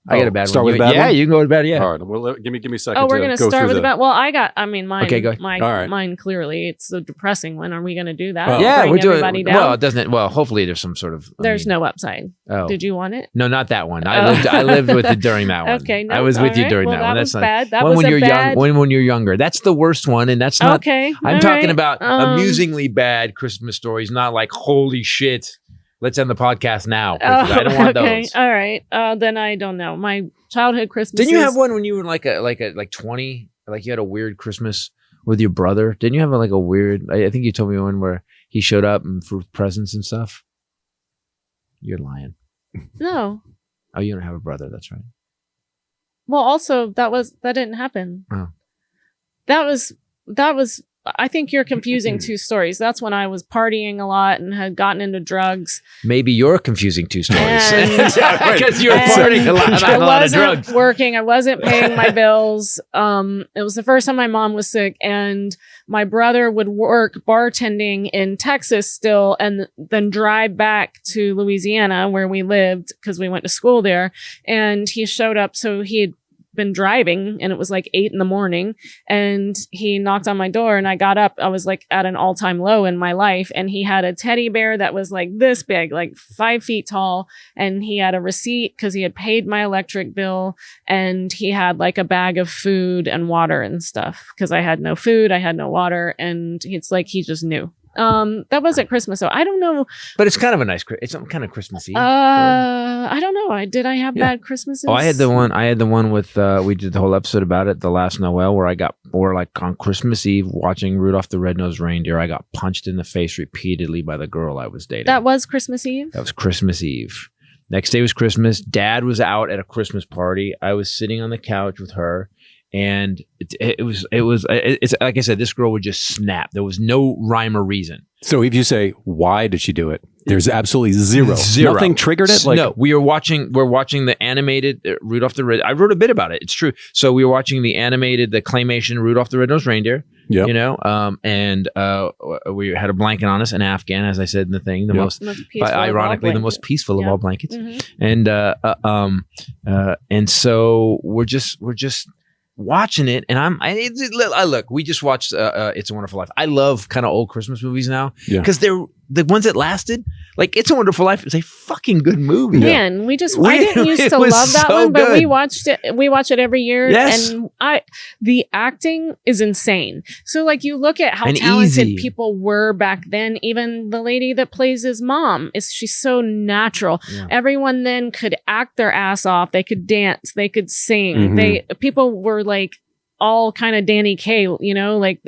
I got a bad start one. with a bad yeah, one? you can go with bad. Yeah. All right. Well, give me a second. Oh, we're to gonna go start through with the bad. Well, mine. Okay, go ahead. All right. Mine clearly it's the depressing one. Are we gonna do that? Oh. Yeah, Bring we're doing. everybody down? Well, it doesn't. Well, hopefully there's some sort of. There's no upside. Oh. Did you want it? No, not that one. Oh. I lived with it during that one. Okay, no, I was with all you right. during Well, that one. was That's not bad. That when was you're a bad. young. When you're younger, that's the worst one, and that's not. Okay, I'm all talking right. about amusingly bad Christmas stories, not like holy shit. Let's end the podcast now. I don't want okay. those. All right. Then I don't know. My childhood Christmas. Didn't you have one when you were like 20? Like you had a weird Christmas with your brother? Didn't you have a weird? I think you told me one where he showed up and for presents and stuff. You're lying. No. Oh, you don't have a brother. That's right. Well, also that didn't happen. Oh. That was. I think you're confusing two stories. That's when I was partying a lot and had gotten into drugs. Maybe you're confusing two stories And- because you're and partying a lot I of wasn't drugs. working. I wasn't paying my bills. It was the first time my mom was sick, and my brother would work bartending in Texas still, and then drive back to Louisiana where we lived because we went to school there. And he showed up, so he had been driving, and it was like 8 a.m, and he knocked on my door, and I got up. I was like at an all-time low in my life, and he had a teddy bear that was like this big, like 5 feet tall, and he had a receipt because he had paid my electric bill, and he had like a bag of food and water and stuff because I had no food, I had no water, and it's like he just knew. That wasn't Christmas, so I don't know. But it's kind of a nice. It's some kind of Christmassy. I don't know. Did I have bad Christmases? Oh, I had the one with. We did the whole episode about it, the last Noel, where like on Christmas Eve, watching Rudolph the Red-Nosed Reindeer, I got punched in the face repeatedly by the girl I was dating. That was Christmas Eve. That was Christmas Eve. Next day was Christmas. Dad was out at a Christmas party. I was sitting on the couch with her. And it's like I said, this girl would just snap. There was no rhyme or reason. So if you say, why did she do it? There's absolutely zero. Zero. Nothing triggered it? No, we're watching the animated Rudolph the Red. I wrote a bit about it. It's true. So we were watching the claymation Rudolph the Red-Nosed Reindeer. Yep. You know, and we had a blanket on us, an Afghan, as I said in the thing, Most peaceful ironically, of all the most peaceful of Yep. all blankets. Mhm. And so we're just watching it, and I look. We just watched It's a Wonderful Life. I love kind of old Christmas movies now Yeah. because they're the ones that lasted. Like It's a Wonderful Life is a fucking good movie. Man, I didn't used it to was love that so one, but we good. watched it. We watch it every year, Yes. and the acting is insane. So, like, you look at how And talented easy. people were back then. Even the lady that plays his mom she's so natural. Yeah. Everyone then could act their ass off. They could dance. They could sing. Mhm. People were like all kind of Danny Kaye, you know, like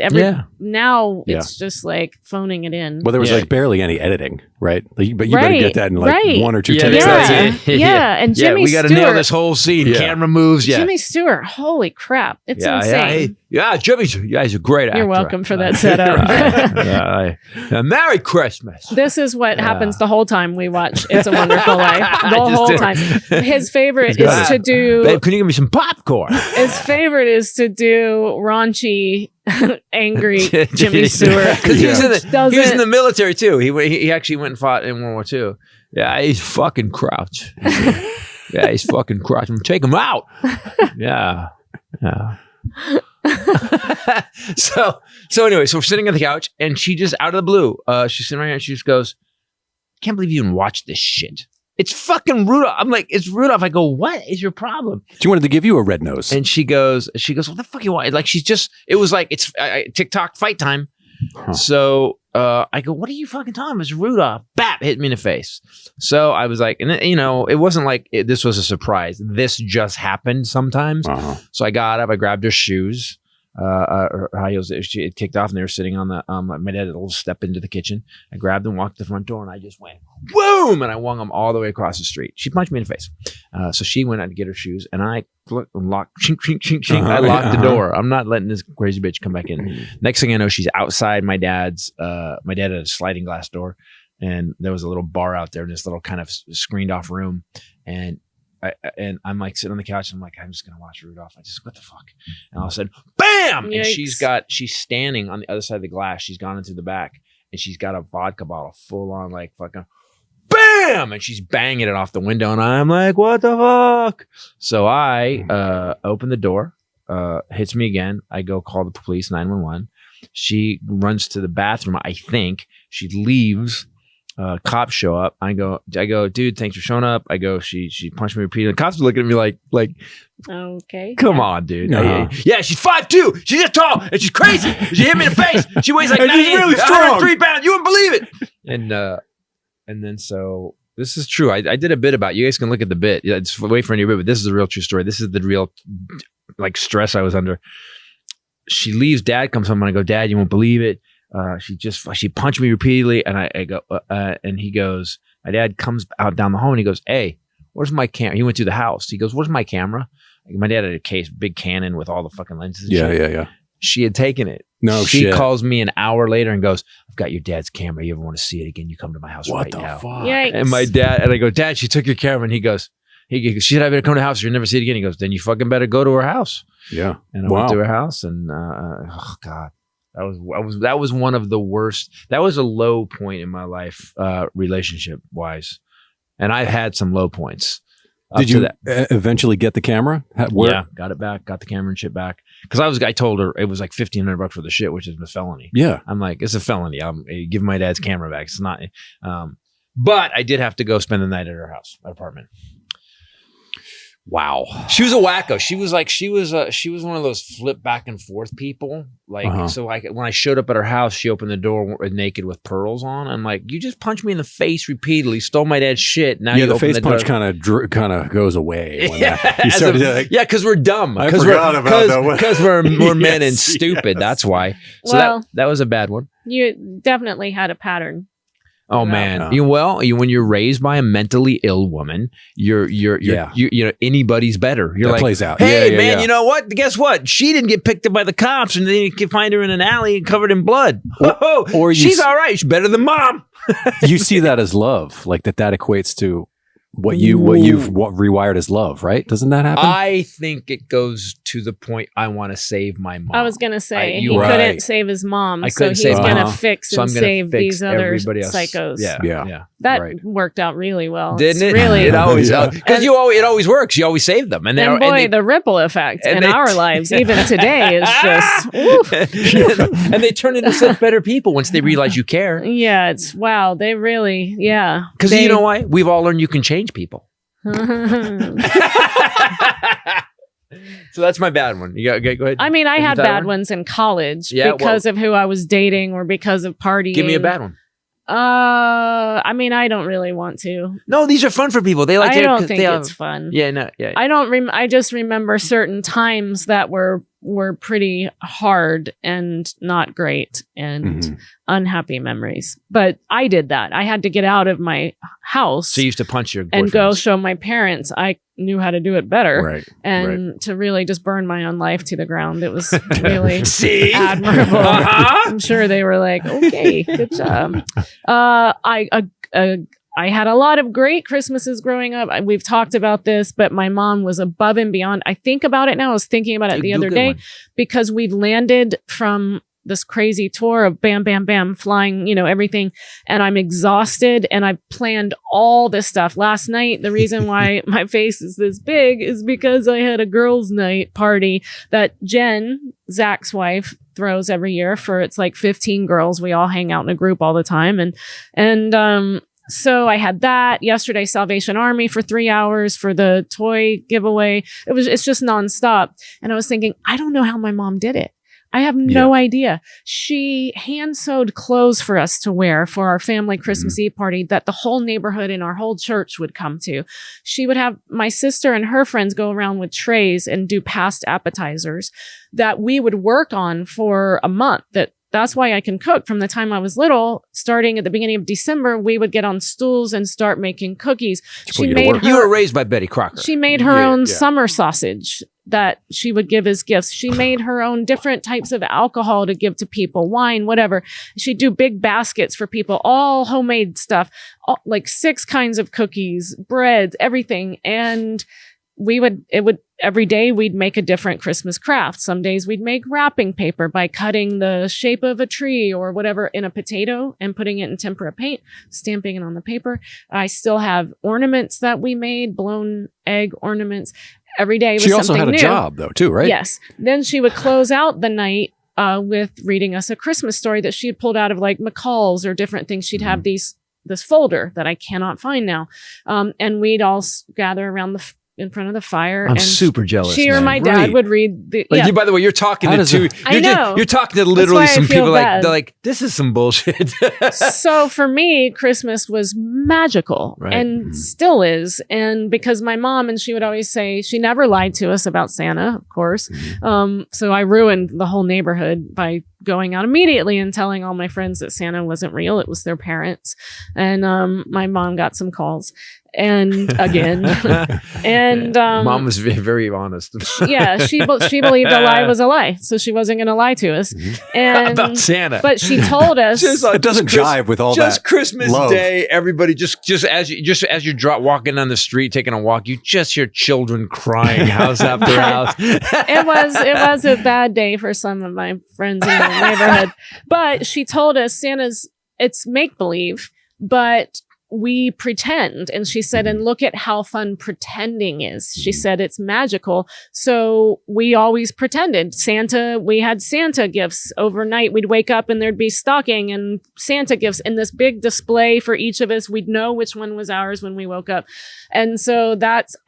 now it's just like phoning it in. Well, there was like barely any editing, right? Like, but you better get that in like 1 or 2 takes. That's it. And Jimmy we got to nail this whole scene. Camera moves. Jimmy Stewart, holy crap, it's insane. Jimmy, you guys are great actor. You're welcome for that setup. Merry Christmas. This is what happens the whole time we watch It's a Wonderful Life. The whole time. His favorite is to do. Babe, can you give me some popcorn? His favorite is to do raunchy, angry Jimmy Stewart. Because he was in the military too. He actually went and fought in World War II. Yeah, he's fucking Crouch. He's fucking Crouch. Take him out. Yeah. So anyway, so we're sitting on the couch and she just out of the blue, she's sitting right here and she just goes, can't believe you even watched this shit. It's fucking Rudolph. I'm like, it's Rudolph. I go, what is your problem? She wanted to give you a red nose. And she goes, what the fuck you want? Like, it was like, it's TikTok fight time. Huh. So I go, what are you fucking talking about? It's Rudolph. Bap, hit me in the face. So I was like, and you know, it wasn't like this was a surprise. This just happened sometimes. So I got up, I grabbed her shoes. Her high heels, it kicked off and they were sitting on the, my dad had a little step into the kitchen. I grabbed them, walked to the front door and I just went, boom! And I wung them all the way across the street. She punched me in the face. So she went out to get her shoes and I locked, chink, chink, chink, chink. I locked the door. I'm not letting this crazy bitch come back in. Next thing I know, she's outside my dad had a sliding glass door and there was a little bar out there in this little kind of screened off room. And I'm like sitting on the couch and I'm like, I'm just gonna watch Rudolph. What the fuck? And all of a sudden, bam! Yikes. And she's standing on the other side of the glass. She's gone into the back and she's got a vodka bottle full on like fucking bam! And she's banging it off the window and I'm like, what the fuck? So I open the door, hits me again. I go call the police, 911. She runs to the bathroom, I think. She leaves. Cops show up. I go, dude, thanks for showing up. I go, she punched me repeatedly. The cops are looking at me like, okay, come on, dude. Yeah, she's 5'2". She's just tall and she's crazy. She hit me in the face. She weighs like 103 pounds. You wouldn't believe it. And then so this is true. I did a bit about it. You guys can look at the bit. Yeah, just wait for any bit, but this is a real true story. This is the real like stress I was under. She leaves. Dad comes home and I go, Dad, you won't believe it. She punched me repeatedly and I go, and he goes, my dad comes out down the hall and he goes, hey, where's my camera? He went through the house. He goes, where's my camera? My dad had a case, big Canon with all the fucking lenses. Yeah. She had taken it. No she shit. calls me an hour later and goes, I've got your dad's camera. You ever want to see it again? You come to my house right now. Fuck? Yikes. And my dad, and I go, Dad, she took your camera. And he goes, she said, I better come to the house or you'll never see it again. He goes, then you fucking better go to her house. Yeah. And I went to her house and, oh God. That was one of the worst. That was a low point in my life, relationship wise, and I've had some low points. Did you eventually get the camera? Yeah, got it back. Got the camera and shit back because I told her it was like $1,500 for the shit, which is a felony. Yeah, I'm like, it's a felony. I'm give my dad's camera back. It's not. But I did have to go spend the night at her house, my apartment. Wow. She was a wacko. She was one of those flip back and forth people. Like, so like when I showed up at her house, she opened the door naked with pearls on. I'm like, you just punched me in the face repeatedly, stole my dad's shit. Now the face punch kind of goes away. When because we're dumb. I forgot about that one. Because we're men and stupid. That's why. So that was a bad one. You definitely had a pattern. Oh man! When you're raised by a mentally ill woman, you're anybody's better. That plays out. Hey man, you know what? Guess what? She didn't get picked up by the cops, and then you can find her in an alley covered in blood. Or she's all right. She's better than mom. You see that as love, like that equates to what you've rewired as love, right? Doesn't that happen? I think it goes to the point I want to save my mom. I was gonna say he couldn't save his mom, so he's gonna fix and save these other psychos. Yeah. That worked out really well. Didn't it? Really, it always because it always works. You always save them, and the ripple effect in our lives, even today, is just. And they turn into such better people once they realize you care. Yeah, it's wow. They really, Because you know why? We've all learned you can change people. So that's my bad one. Go ahead. I mean, I had bad ones in college because of who I was dating or because of partying. Give me a bad one. I mean, I don't really want to. No, these are fun for people. They like. I don't think it's fun. Yeah, no, yeah. I don't. I just remember certain times that were pretty hard and not great and unhappy memories. But I did that. I had to get out of my house. So you used to punch your and go boyfriends. show my parents I knew how to do it better. Right. And to really just burn my own life to the ground. It was really See? admirable. Uh-huh. I'm sure they were like, okay, good job. I had a lot of great Christmases growing up. We've talked about this, but my mom was above and beyond. I think about it now. I was thinking about it the other day because we've landed from this crazy tour of bam, bam, bam, flying, everything. And I'm exhausted and I've planned all this stuff. Last night, the reason why my face is this big is because I had a girls' night party that Jen, Zach's wife, throws every year for, it's like 15 girls. We all hang out in a group all the time. So I had that yesterday, Salvation Army for 3 hours for the toy giveaway. It's just nonstop. And I was thinking, I don't know how my mom did it. I have no idea. She hand sewed clothes for us to wear for our family Christmas Eve party that the whole neighborhood and our whole church would come to. She would have my sister and her friends go around with trays and do past appetizers that we would work on for a month. That's why I can cook. From the time I was little, starting at the beginning of December, we would get on stools and start making cookies. You were raised by Betty Crocker. She made her own summer sausage that she would give as gifts. She made her own different types of alcohol to give to people, wine, whatever. She'd do big baskets for people, all homemade stuff, like 6 kinds of cookies, breads, everything. And every day we'd make a different Christmas craft. Some days we'd make wrapping paper by cutting the shape of a tree or whatever in a potato and putting it in tempera paint, stamping it on the paper. I still have ornaments that we made, blown egg ornaments. Every day was something new. She also had a job though too, right? Yes. Then she would close out the night with reading us a Christmas story that she had pulled out of like McCall's or different things. She'd have this folder that I cannot find now. And we'd all gather around in front of the fire. I'm super jealous. She or my dad would read the. Like by the way, you're talking to two. I know. You're talking to literally some people like they're like, this is some bullshit. So for me, Christmas was magical and still is. And because my mom, and she would always say she never lied to us about Santa, of course. So I ruined the whole neighborhood by going out immediately and telling all my friends that Santa wasn't real. It was their parents. And my mom got some calls. And again, and mom was very, very honest. She believed a lie was a lie, so she wasn't going to lie to us. And about Santa, but she told us it doesn't jive with all that. Just Christmas love. Day, everybody just as you're walking down the street, taking a walk, you just hear children crying house after house. It was a bad day for some of my friends in the neighborhood. But she told us it's make believe, but we pretend. And she said, and look at how fun pretending is. She said, it's magical. So we always pretended. We had Santa gifts overnight. We'd wake up and there'd be stocking and Santa gifts in this big display for each of us. We'd know which one was ours when we woke up. And so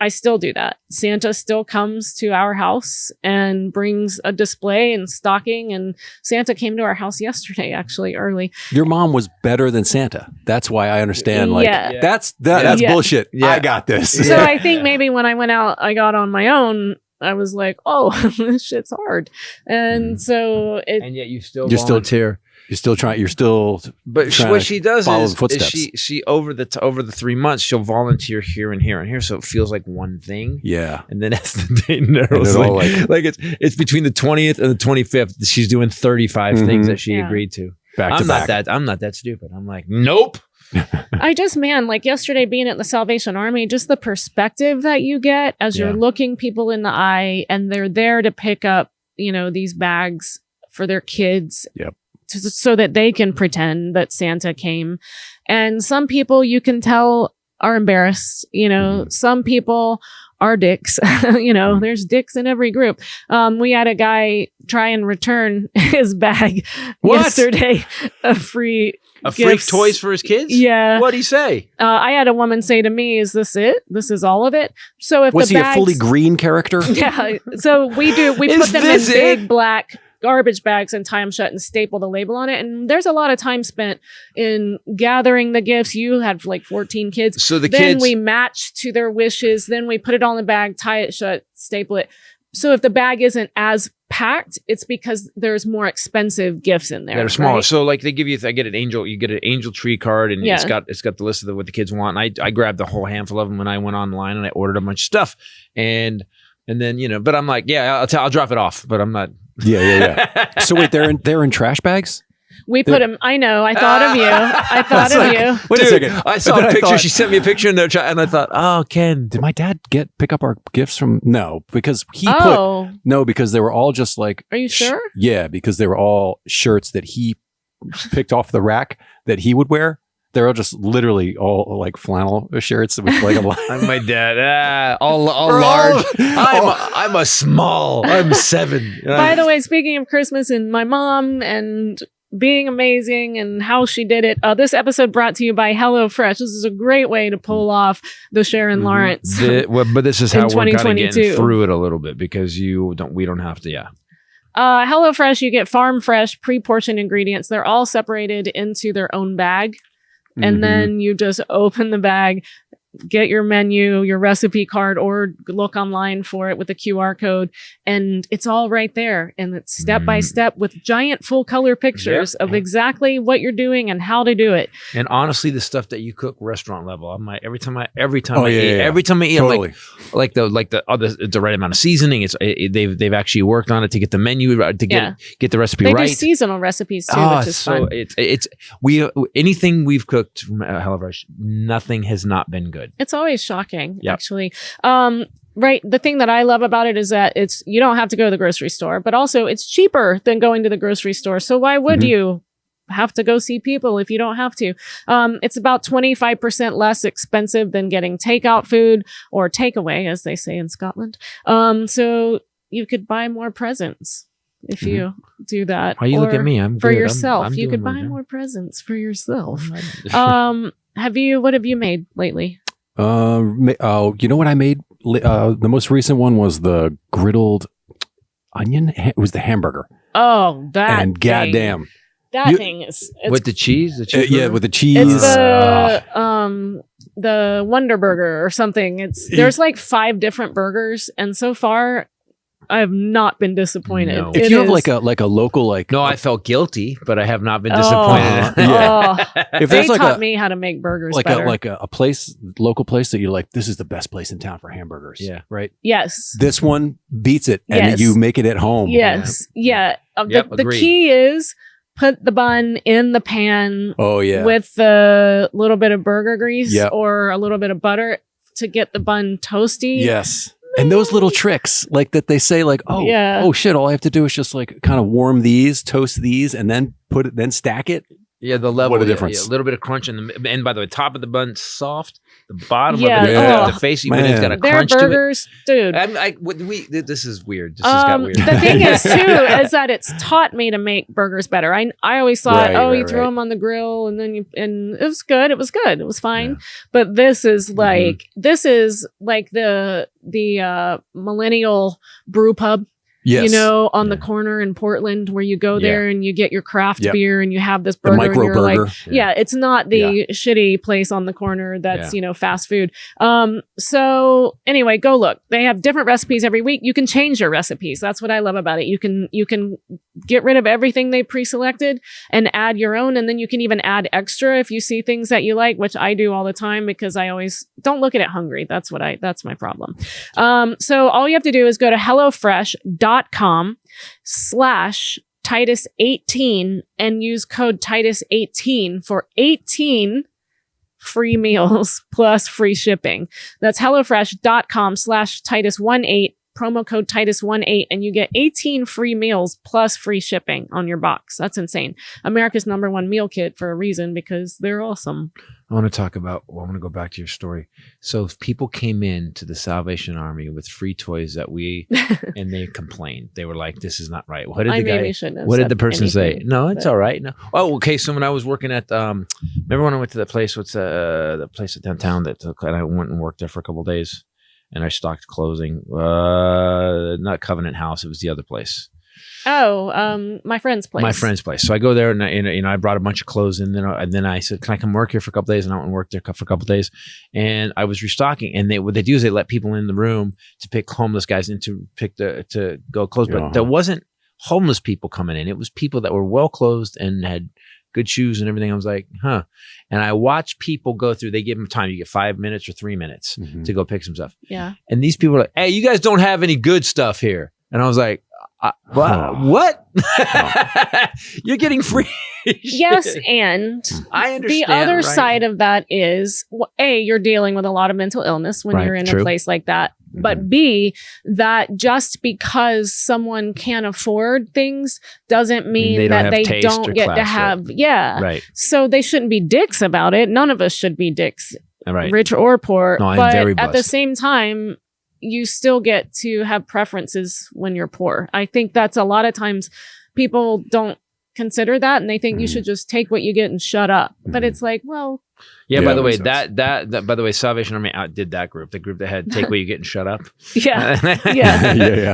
I still do that. Santa still comes to our house and brings a display and stocking. And Santa came to our house yesterday, actually, early. Your mom was better than Santa. That's why I understand. That's bullshit. Yeah. I got this. So I think maybe when I went out, I got on my own. I was like, oh, this shit's hard. And so and yet you still volunteer. You're still trying. But what she does is she over the 3 months she'll volunteer here and here and here, so it feels like one thing. Yeah. And then as the day narrows, like it's between the 20th and the 25th, she's doing 35 things that she agreed to. I'm not that stupid. I'm like, nope. Like yesterday being at the Salvation Army, just the perspective that you get as you're looking people in the eye and they're there to pick up, these bags for their kids. Yep. So that they can pretend that Santa came. And some people you can tell are embarrassed. Some people are dicks. There's dicks in every group. We had a guy try and return his bag yesterday. Free toys for his kids? Yeah. What'd he say? I had a woman say to me, is this it? This is all of it? So if was he a fully green character? Yeah. So we put them in big black garbage bags and tie them shut and staple the label on it. And there's a lot of time spent in gathering the gifts. You had like 14 kids. So then kids, we match to their wishes. Then we put it all in the bag, tie it shut, staple it. So if the bag isn't as packed, it's because there's more expensive gifts in there that are smaller. right? So like they give you, you get an angel tree card, and it's got the list of what the kids want. And I grabbed a whole handful of them when I went online, and I ordered a bunch of stuff. And then but I'm like, yeah, I'll drop it off, but I'm not. Yeah. So wait, they're in trash bags? We put them. I know. I thought of you. I thought of you. Wait a second. I saw a picture. She sent me a picture in there, and I thought, oh, Ken, did my dad pick up our gifts from? No, because because they were all just like. Are you sure? Yeah, because they were all shirts that he picked off the rack that he would wear. They're all just literally all like flannel shirts with like a line. I'm my dad. All large. I'm a small. I'm 7. By the way, speaking of Christmas and my mom and being amazing and how she did it, this episode brought to you by HelloFresh. This is a great way to pull off the Sharon Lawrence. But this is how we're kind of getting 2022. through it a little bit, because we don't have to. Yeah. HelloFresh, you get farm fresh, pre-portioned ingredients. They're all separated into their own bag. And then you just open the bag, get your menu, your recipe card, or look online for it with a QR code. And it's all right there. And it's step by step with giant full color pictures of exactly what you're doing and how to do it. And honestly, the stuff that you cook restaurant level, I'm like, every time I eat, Totally. like the right amount of seasoning. They've actually worked on it to get the menu to get the recipe They right. do seasonal recipes too, which is so fun. Anything we've cooked from HelloFresh, nothing has not been good. It's always shocking, actually. Right. The thing that I love about it is that you don't have to go to the grocery store, but also it's cheaper than going to the grocery store. So why would you have to go see people if you don't have to? It's about 25% less expensive than getting takeout food or takeaway, as they say in Scotland. So you could buy more presents if you do that. Why you look at me? I'm for good. yourself. I'm you doing could my buy job. more presents for yourself. What have you made lately? You know what I made? The most recent one was the griddled onion. It was the hamburger. Oh, that and goddamn, that thing is with the cheese. The cheese with the cheese. It's the Wonder Burger or something. There's like 5 different burgers, and so far I have not been disappointed. No. If you have like a local no, I felt guilty, but I have not been disappointed. If they there's like taught me how to make burgers like better. a place, local place that you're like, this is the best place in town for hamburgers. Yeah. Right. Yes. This one beats it, and you make it at home. Yes. Yeah. The agreed. key is put the bun in the pan. Oh yeah. With a little bit of burger grease or a little bit of butter to get the bun toasty. Yes. And those little tricks like that they say like, oh shit, all I have to do is just like kind of warm these, toast these, and then stack it. Yeah, the level. What a difference. A little bit of crunch and by the way, top of the bun soft, the bottom of it, the face, it's got a Their crunch burgers, to it. dude. This is weird. This has got weird. The thing is too is that it's taught me to make burgers better. I always thought, you throw them on the grill and then and it was good. It was good. It was fine. Yeah. But this is like the millennial brew pub. Yes. On the corner in Portland where you go there and you get your craft beer and you have this burger. The micro and you're burger. like, it's not the shitty place on the corner that's, fast food. So anyway, go look. They have different recipes every week. You can change your recipes. That's what I love about it. You can get rid of everything they pre-selected and add your own. And then you can even add extra if you see things that you like, which I do all the time because I always don't look at it hungry. That's my problem. So all you have to do is go to HelloFresh.com/Titus18 and use code Titus18 for 18 free meals plus free shipping. That's HelloFresh.com/Titus18, promo code Titus18, and you get 18 free meals plus free shipping on your box. That's insane. America's #1 meal kit for a reason, because they're awesome. I want to go back to your story. So if people came in to the Salvation Army with free toys and they complained, they were like, this is not right. What did the person say? No, it's all right. No. Oh, okay. So when I was working at, remember when I went to that place, the place at downtown and I went and worked there for a couple of days and I stocked clothing, not Covenant House. It was the other place. Oh, my friend's place. My friend's place. So I go there and I brought a bunch of clothes and then I said, can I come work here for a couple days? And I went and worked there for a couple days. And I was restocking. And what they do is they let people in the room to pick homeless guys and to go clothes. But there wasn't homeless people coming in. It was people that were well clothed and had good shoes and everything. I was like, huh. And I watched people go through. They give them time. You get 5 minutes or 3 minutes to go pick some stuff. Yeah. And these people are like, hey, you guys don't have any good stuff here. And I was like, what? You're getting free Yes, and I understand. The other right? side of that is, you're dealing with a lot of mental illness when you're in a place like that. But B, that just because someone can't afford things doesn't mean that they don't get to have, Right. So they shouldn't be dicks about it. None of us should be dicks, right. Rich or poor. No, I'm but very at the blessed. same time, you still get to have preferences when you're poor. I think that's a lot of times people don't consider that and they think you should just take what you get and shut up. But it's like, well, yeah, by the way, sense. that by the way, Salvation Army outdid that group. The group that had take what you get and shut up. yeah.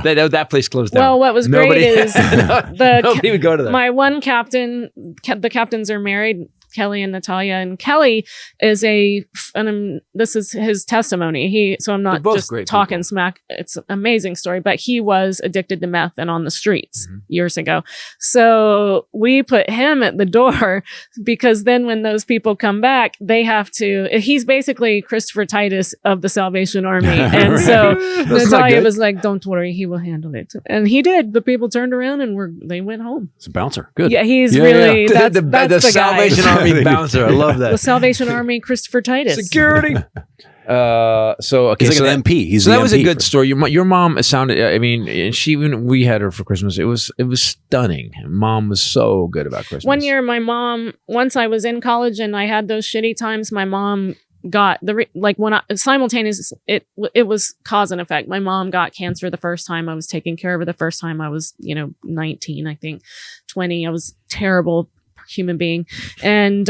That place closed down. Well, what was great is nobody would go to that. my one captain, the captains are married, Kelly and Natalia, and Kelly is this is his testimony. So I'm not just talking smack. It's an amazing story, but he was addicted to meth and on the streets years ago. So we put him at the door because then when those people come back, they have to, he's basically Christopher Titus of the Salvation Army. And so Natalia was like, don't worry, he will handle it. And he did. The people turned around and they went home. It's a bouncer. Good. Yeah, he's really, that's the Salvation guy. Army bouncer. I love that. The Salvation Army, Christopher Titus. Security. So okay, He's like an MP. He's so that the was a MP good story. Your mom sounded. I mean, and when we had her for Christmas, it was stunning. Mom was so good about Christmas. One year, my mom. Once I was in college and I had those shitty times, my mom got simultaneous. It was cause and effect. My mom got cancer the first time I was taking care of her. The first time I was 19, I think 20. I was terrible human being, and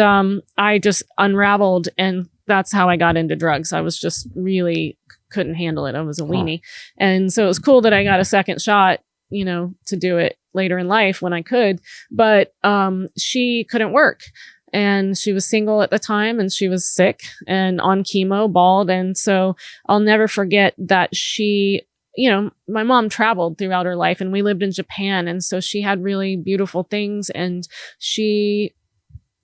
I just unraveled, and that's how I got into drugs. I was just really couldn't handle it. I was a weenie. And so it was cool that I got a second shot, to do it later in life when I could, but she couldn't work. And she was single at the time and she was sick and on chemo, bald. And so I'll never forget that my mom traveled throughout her life and we lived in Japan. And so she had really beautiful things and she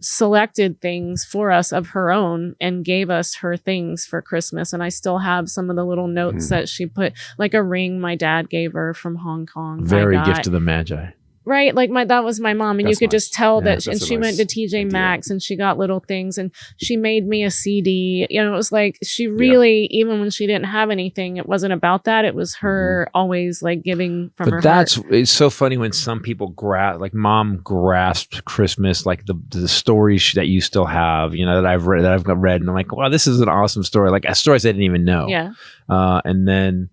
selected things for us of her own and gave us her things for Christmas. And I still have some of the little notes that she put, like a ring my dad gave her from Hong Kong. Very gift of the Magi. Right. Like that was my mom. And That's you could nice. just tell Yeah, that. And she went to TJ idea. Maxx and she got little things and she made me a CD. It was like she really, even when she didn't have anything, it wasn't about that. It was her always like giving from her heart. It's so funny when some people like mom grasped Christmas, like the stories that you still have, that I've read, and I'm like, wow, this is an awesome story. Like stories I didn't even know. Yeah. And then,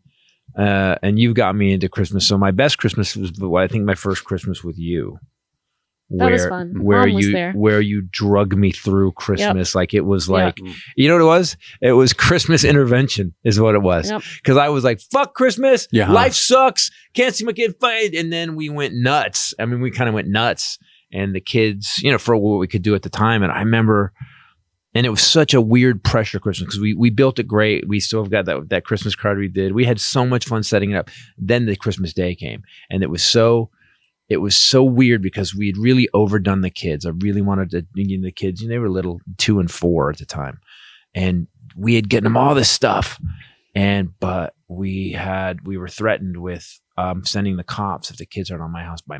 and you got me into Christmas. So my best Christmas was, I think, my first Christmas with you. That was fun. Where Mom was you there. where you drug me through Christmas. Like it was like, Yep. you know what it was? It was Christmas intervention is what it was. Yep. Because I was like, fuck Christmas. Yeah. Life sucks. Can't see my kid fight. And then we went nuts. I mean, we kind of went nuts. And the kids, for what we could do at the time. And I remember, and it was such a weird pressure Christmas because we built it great. We still have got that Christmas card we did. We had so much fun setting it up. Then the Christmas day came and it was so weird because we had really overdone the kids. I really wanted to, the kids, they were little 2 and 4 at the time. And we had gotten them all this stuff. But we were threatened with sending the cops if the kids aren't on my house by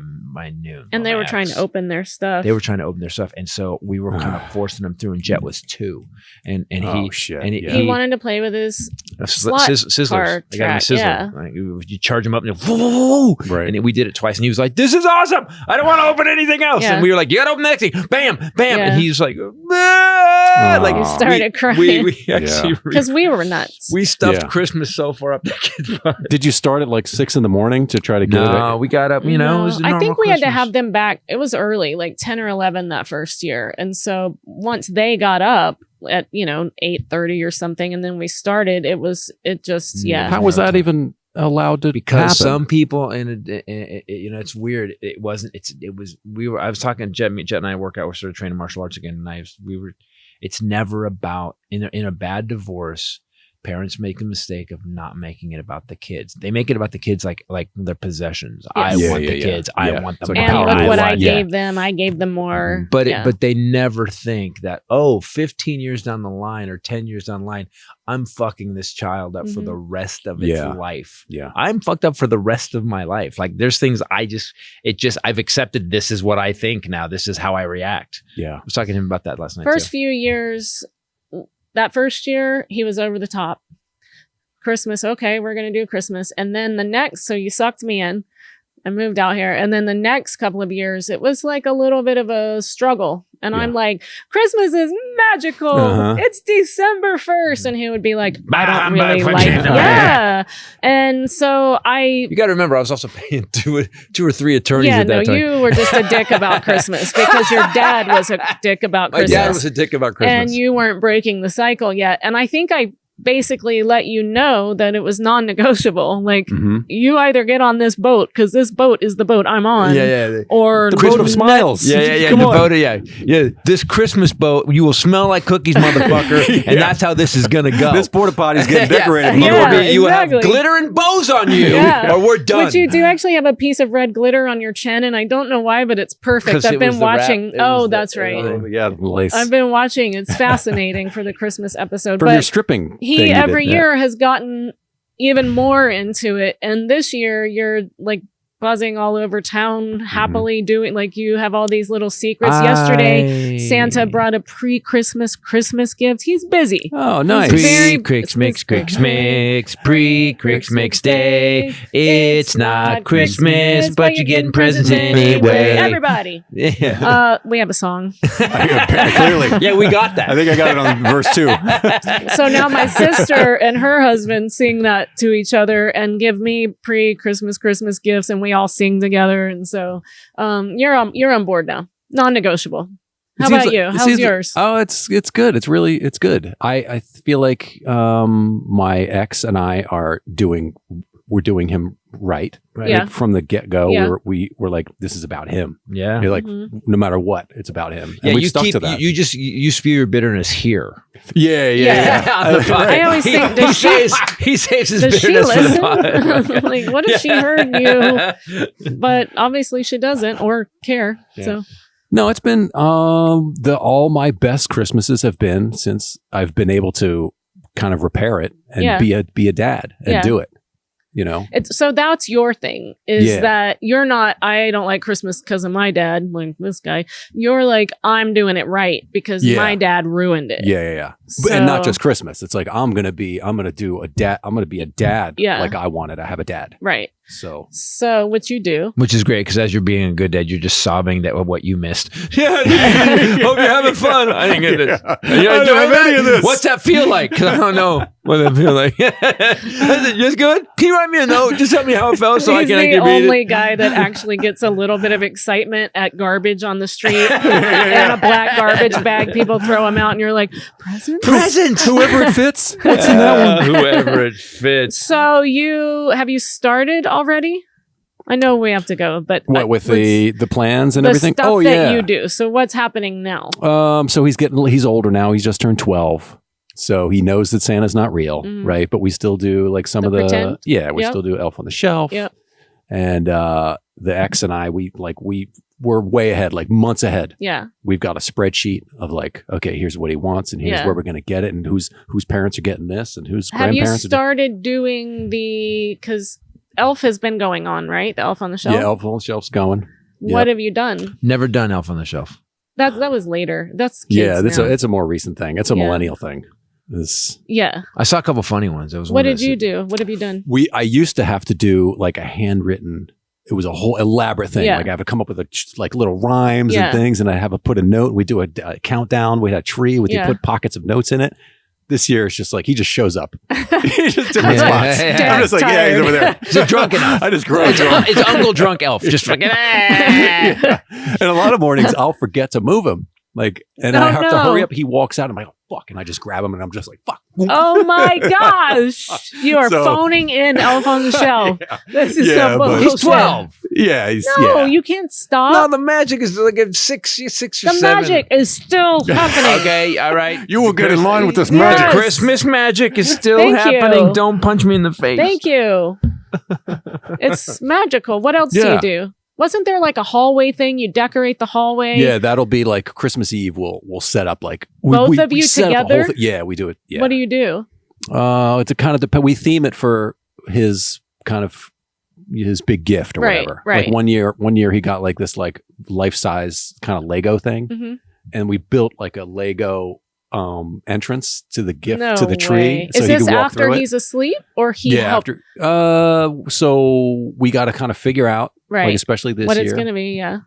noon. And they were trying to open their stuff. They were trying to open their stuff. And so we were kind of forcing them through, and Jet was 2. And he wanted to play with his slot sizzlers. car I got him a track, sizzler. yeah. Like, you charge him up and whoa, Right. and we did it twice. And he was like, "This is awesome! I don't want to open anything else." Yeah. And we were like, "You got to open the next thing!" Bam, bam. Yeah. And he's like, "Ah!" Like He started crying. We actually because we were nuts. we stuffed Christmas so far up the kid's butt. Did you start at like 6 a.m. to try to get it? No, we got up. It was a I normal think we had to Christmas. have them back. It was early, like 10 or 11 that first year. And so once they got up at 8:30 or something, and then we started, it just How was that even allowed to because happen. some people it's weird. It wasn't. I was talking to Jet. Jet and I work out. We're sort of training martial arts again, and it's never about in a bad divorce. Parents make the mistake of not making it about the kids. They make it about the kids like their possessions. Yes. I want the kids. I want them. Like And look what I want- gave them. I gave them more. But they never think that 15 years down the line or 10 years down the line, I'm fucking this child up for the rest of its life. Yeah. I'm fucked up for the rest of my life. Like there's things I've accepted. This is what I think now. This is how I react. Yeah. I was talking to him about that last night. First too. few years, that first year, he was over the top. Christmas, okay, we're going to do Christmas. And then the next, so you sucked me in. I moved out here. And then the next couple of years, it was like a little bit of a struggle. And I'm like, Christmas is magical. It's December 1st. And he would be like, I don't really like it. Yeah. And so You got to remember, I was also paying two or three attorneys at that time. you were just a dick about Christmas because your dad was a dick about Christmas. My dad was a dick about Christmas. And you weren't breaking the cycle yet. And I think I basically let you know that it was non-negotiable. Like, you either get on this boat because this boat is the boat I'm on. Or The boat of smiles. Yeah. Come The on. boat, yeah. This Christmas boat, you will smell like cookies, motherfucker. And that's how this is going to go. This porta potty's getting decorated. You will have exactly. glitter and bows on you, or we're done. Which you do actually have a piece of red glitter on your chin, and I don't know why, but it's perfect. 'Cause I've it been was the watching. wrap. That's right. Yeah, lace. I've been watching. It's fascinating for the Christmas episode. From but your stripping he thing you every did, year has gotten even more into it, and this year you're like buzzing all over town, happily doing like you have all these little secrets. Yesterday, Santa brought a pre-Christmas Christmas gift. He's busy. Oh, nice. Pre-Chrixmix Day. It's not Christmas, but you're getting presents anyway. Everybody. Yeah. We have a song. Clearly. Yeah, we got that. I think I got it on verse 2. So now my sister and her husband sing that to each other and give me pre-Christmas Christmas gifts, and we all sing together. And so you're on board now. Non-negogiable. How about you? How's yours? It's good. It's good. I feel like my ex and I we're doing him right. Yeah. Like from the get-go, Yeah. we're like, this is about him. Yeah. You're like, no matter what, it's about him. Yeah, And we've you stuck to that. you spew your bitterness here. Yeah. I always think, does he saves his does she bitterness for the listen? pod. Like, what if she heard you? But obviously she doesn't or care. So No, it's been all my best Christmases have been since I've been able to kind of repair it and be a dad and do it. You know, so that's your thing is that you're not, I don't like Christmas because of my dad, like this guy. You're like, I'm doing it right because my dad ruined it. Yeah. And not just Christmas. It's like, I'm going to be a dad. Like I wanted to have a dad. Right. So what you do, Which is great because as you're being a good dad, you're just sobbing that what you missed. Yeah, hope you're having fun. I didn't get this. You know, I don't have any of this. What's that feel like? Because I don't know what that feel like. Is it just good? Can you write me a note? Just tell me how it felt so I he's can the read only it. guy that actually gets a little bit of excitement at garbage on the street and a black garbage bag. People throw them out and you're like, presents? whoever it fits. What's in that one? Whoever it fits. So have you started already? I know we have to go, but What with the plans and the everything? stuff that you do. So what's happening now? So he's older now. He's just turned 12. So he knows that Santa's not real, right? But we still do like some of pretend? we still do Elf on the Shelf. Yep. And the ex and I, we're way ahead, like months ahead. Yeah. We've got a spreadsheet of like, okay, here's what he wants, and here's where we're going to get it, and whose parents are getting this, and whose Have you grandparents. started doing because Elf has been going on, right? The Elf on the Shelf. Yeah, Elf on the Shelf's going. What have you done? Never done Elf on the Shelf. That was later. That's kids now. It's a more recent thing. It's a millennial thing. I saw a couple funny ones. It was What did you do? What have you done? I used to have to do like a handwritten. It was a whole elaborate thing. Yeah. Like I have to come up with like little rhymes Yeah. and things, and I have to put a note. We do a countdown. We had a tree. We put pockets of notes in it. This year, it's just like he just shows up. He's just different spots. Yeah. I'm just like, he's over there. He's drunk enough. I just grow drunk. It's Uncle Drunk Elf. Just fucking. And a lot of mornings, I'll forget to move him. Like, and I have to hurry up. He walks out. I'm like, oh, fuck. And I just grab him and I'm just like, fuck. Oh my gosh. You are phoning in Elf on the Shelf. Yeah. This is Yeah, so but- bullshit. He's 12. Yeah. He's, No, yeah. you can't stop. No, the magic is like a six or the seven. magic is still happening. Okay, all right. You will get in line with this Yes. magic. The Christmas magic is still Thank happening. you. Don't punch me in the face. Thank you. It's magical. What else do Yeah. you do? Wasn't there like a hallway thing? You decorate the hallway. Yeah, that'll be like Christmas Eve. We'll set up like Both of you set up a whole together? yeah, we do it. Yeah. What do you do? It's a kind of we theme it for his kind of his big gift or Right, whatever. right. Like one year he got like this like life size kind of Lego thing, Mhm. and we built like a Lego entrance to the gift No to the tree. way. So Is he this could walk after through it. he's asleep or he yeah, helped? after. So we got to kind of figure out, like Right. especially this What year. it's going to be, yeah.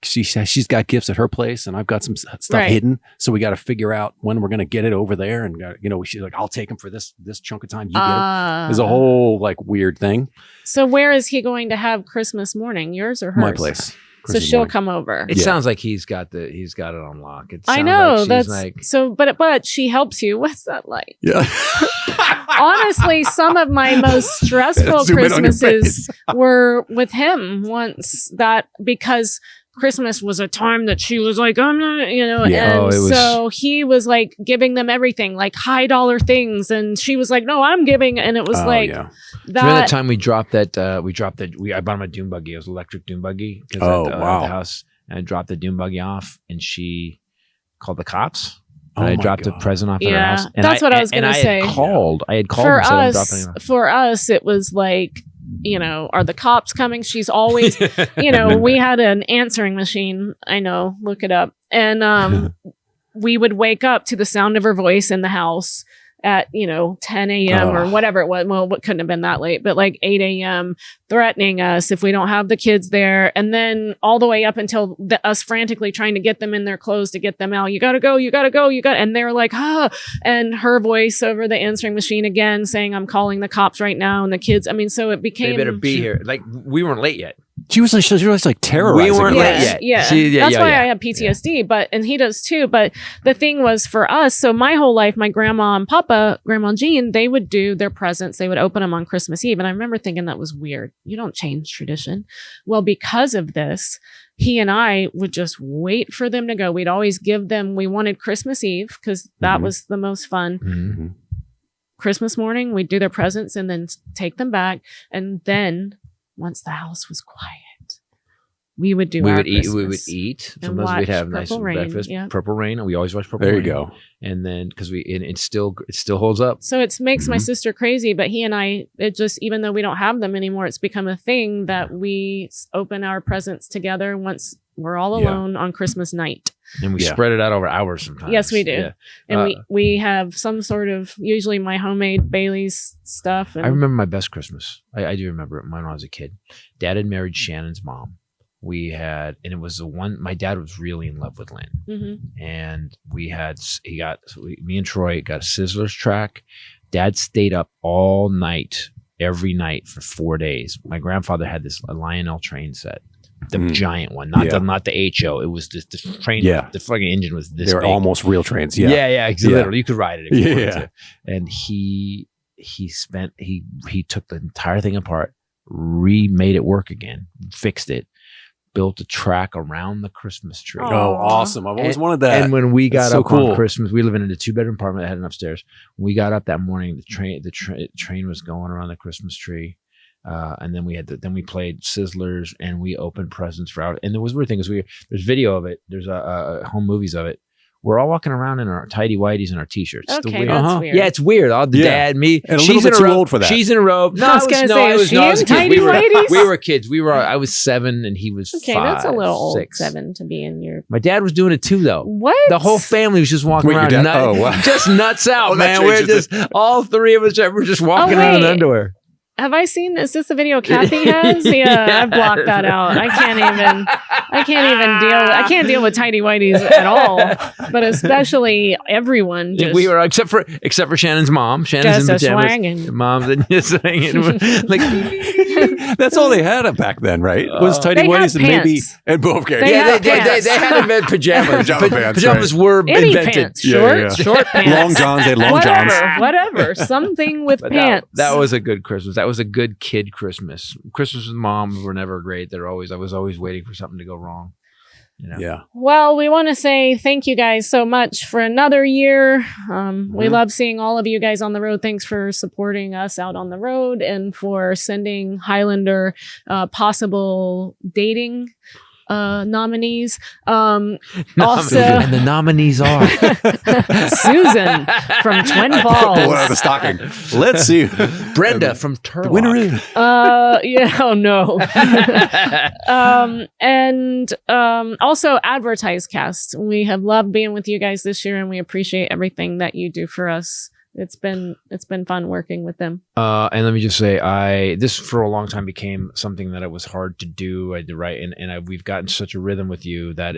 She says she's got gifts at her place and I've got some stuff Right. hidden. So we got to figure out when we're going to get it over there. And, she's like, I'll take him for this chunk of time. You get it. There's a whole like weird thing. So where is he going to have Christmas morning? Yours or hers? My place. So Christmas she'll morning. come over. It Yeah. sounds like he's got it on lock. It I sounds know like she's that's like, so, but she helps you. What's that like? Yeah. Honestly, some of my most stressful Zoom in on your Christmases were with him once because Christmas was a time that she was like, I'm not, Yeah. and Oh, it was- so he was like giving them everything, like high dollar things. And she was like, no, I'm giving. And it was like yeah. remember that. that time we dropped that? I bought him a dune buggy. It was an electric dune buggy. Oh, at wow. the house, and I dropped the dune buggy off, and she called the cops. Oh And I my dropped God. a present off at her Yeah, house. And that's what I was and gonna say. I had called for and said I'm dropping it off. for us, it was like, are the cops coming? She's always, we had an answering machine. I know, look it up. And we would wake up to the sound of her voice in the house at, 10 a.m. or whatever it was. Well, it couldn't have been that late, but like 8 a.m. threatening us if we don't have the kids there. And then all the way up until us frantically trying to get them in their clothes to get them out. You got to go. You got to go. And they were like, and her voice over the answering machine again saying, I'm calling the cops right now. And the kids, so it became. They better be here. Like, we weren't late yet. She was like terrorizing. We weren't her. late yet. Yeah. That's why I have PTSD, and he does too. But the thing was for us, so my whole life, my grandma and papa, Grandma and Jean, they would do their presents. They would open them on Christmas Eve. And I remember thinking that was weird. You don't change tradition. Well, because of this, he and I would just wait for them to go. We'd always give them, we wanted Christmas Eve because that was the most fun. Mm-hmm. Christmas morning, we'd do their presents and then take them back. And then once the house was quiet, we would do We our would eat. We Christmas. would eat. And Sometimes we'd watch have nice Purple Rain, breakfast. yeah. Purple Rain. And we always watch Purple There Rain. you go. And then because it still holds up. So it makes my Mhm. sister crazy, but he and I, it just, even though we don't have them anymore, it's become a thing that we open our presents together once we're all Yeah. alone on Christmas night. And we Yeah. spread it out over hours sometimes. Yes, we do. Yeah. And we have some sort of, usually my homemade Bailey's stuff. And I remember my best Christmas. I do remember it when I was a kid. Dad had married Shannon's mom. And it was the one, my dad was really in love with Lynn. Mhm. And me and Troy got a Sizzler's track. Dad stayed up all night, every night for 4 days. My grandfather had a Lionel train set, the giant one, not the HO. It was this train. Yeah. The fucking engine was this They were big. almost real trains. Yeah, Yeah. literally, you could ride it if you wanted Yeah. to. And he took the entire thing apart, remade it work again, fixed it, built a track around the Christmas tree. Aw. Oh, awesome. I've always wanted that. And when we got That's so up cool. on Christmas, we live in a 2-bedroom apartment that had an upstairs. When we got up that morning, the train was going around the Christmas tree. And then we played Sizzlers and we opened presents for out. And there was a weird thing is there's video of it. There's a home movies of it. We're all walking around in our tidy whities and our t-shirts. It's the Okay, weird- that's Uh-huh. weird. Yeah, it's weird. All the Yeah. dad, me, And a she's little bit in too robe. old for that. She's in a robe. No, I was gonna say, is she I was in a kid. tidy whities? We were kids. I was 7 and he was Okay, 5, that's a little old, 6. 7 to be in your. My dad was doing it too, though. What? The whole family was just walking Wait, your around, dad- oh, wow. just nuts out, Oh, that man. We're changes just all 3 of us were just walking around in wait. underwear. Have I seen? Is this the video Kathy has? Yeah, I blocked that out. I can't deal with tidy whities at all. But especially everyone. Just, we were except for Shannon's mom. Shannon's just in a pajamas. swangin'. Mom's in just swangin'. Like That's all they had back then, right? Was tidy They had whities and maybe pants. and okay. They yeah, had they pants. had invented pajamas. Pajama pants, Pajamas were Any invented. pants, short, Yeah. short pants, Long johns, they had long johns. whatever, something with But pants. that was a good Christmas. That was a good kid Christmas. Christmas with moms were never great. I was always waiting for something to go wrong. You know? Yeah. Well, we want to say thank you guys so much for another year. We love seeing all of you guys on the road. Thanks for supporting us out on the road and for sending Hylinder possible dating nominees. Also, and the nominees are Susan from Twin Pull out the Falls. stocking. Let's see. Brenda from Turlock. The winner is. Yeah, oh no. And also Advertise Cast. We have loved being with you guys this year, and we appreciate everything that you do for us. It's been fun working with them. And let me just say, this for a long time became something that it was hard to do. I had to write, and we've gotten such a rhythm with you that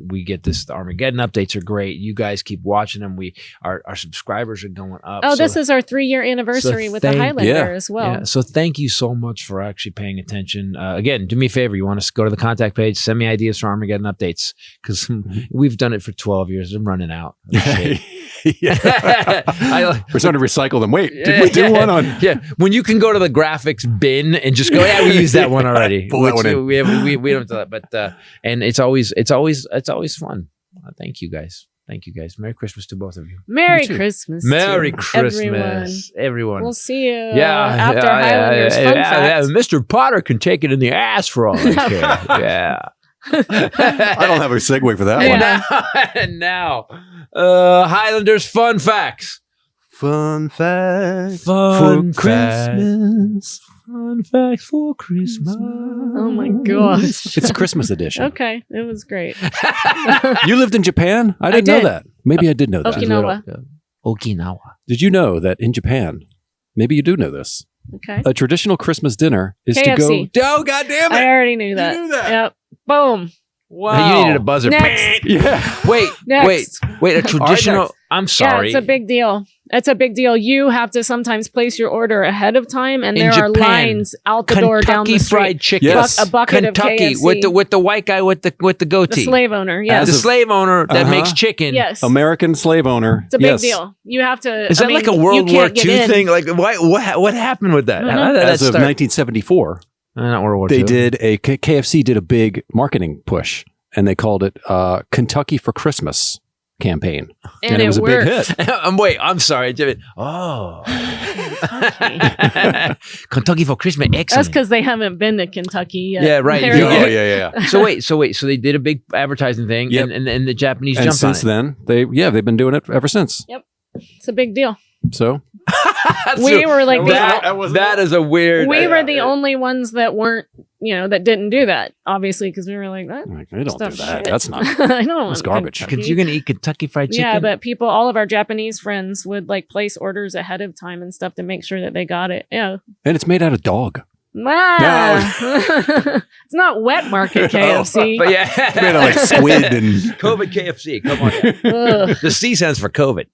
we get this. The Armageddon updates are great. You guys keep watching them. Our subscribers are going up. Oh, this is our 3-year anniversary with the Hylinder as well. Yeah, so thank you so much for actually paying attention. Again, do me a favor. You want to go to the contact page, send me ideas for Armageddon updates, because we've done it for 12 years. I'm running out. We're starting to recycle them. Wait, did we do one on? Yeah, when you can go to the graphics bin and just go, yeah, we used that one already. Pull that one in. We don't do that, but and it's always fun. Thank you guys. Merry Christmas to both of you. Merry Christmas. Merry to Christmas, everyone. We'll see you yeah, after Hylinder's fun facts. Mr. Potter can take it in the ass for all I care. Yeah. I don't have a segue for that one. Yeah. And now, Highlanders fun facts. Fun fact Fun for Christmas. Fun facts for Christmas. Oh my gosh. It's a Christmas edition. Okay, it was great. You lived in Japan? I didn't know did. that. Maybe I did know that. Okinawa. Okinawa. Did you know that in Japan, maybe you do know this, Okay. a traditional Christmas dinner is KFC. to go. Oh, God damn it. I already knew that. knew that. Yep. Boom. Wow. You needed a buzzer. Next. Yeah. Wait, Next. wait. A traditional. next. I'm sorry. Yeah, it's a big deal. It's a big deal. You have to sometimes place your order ahead of time, and In there are Japan, lines out the door down the Kentucky street. Fried Chicken. Yes. A bucket Kentucky of KFC. with the white guy with the the goatee. slave owner. The Yes. slave owner that Uh-huh. makes chicken. Yes. American slave owner. It's a big Yes. deal. You have to. Is that like a World you War can't get II in. thing? Like what happened with that? Mhm. How did that As of start? 1974, Not World War they II. did KFC did a big marketing push, and they called it Kentucky for Christmas campaign. And it was a big worked. hit. I'm sorry, Jimmy. Oh, Kentucky for Christmas. That's Excellent. because they haven't been to Kentucky yet. Yeah, right. There you Yeah. go. yeah. So wait. So they did a big advertising thing, Yep. and the Japanese And jumped on since it. then, they've been doing it ever since. It's a big deal. So We were like that is a weird. we were the only ones that weren't, that didn't do that. Obviously, because we were like, that like, they don't do stuff's that. shit. That's not. I know. That's garbage. Because you're gonna eat Kentucky Fried Chicken. Yeah, but all of our Japanese friends would place orders ahead of time and stuff to make sure that they got it. Yeah. And it's made out of dog. Ah. It's not wet market KFC. But yeah, It's made out of like squid and. COVID KFC. Come on. Ugh. The C stands for COVID.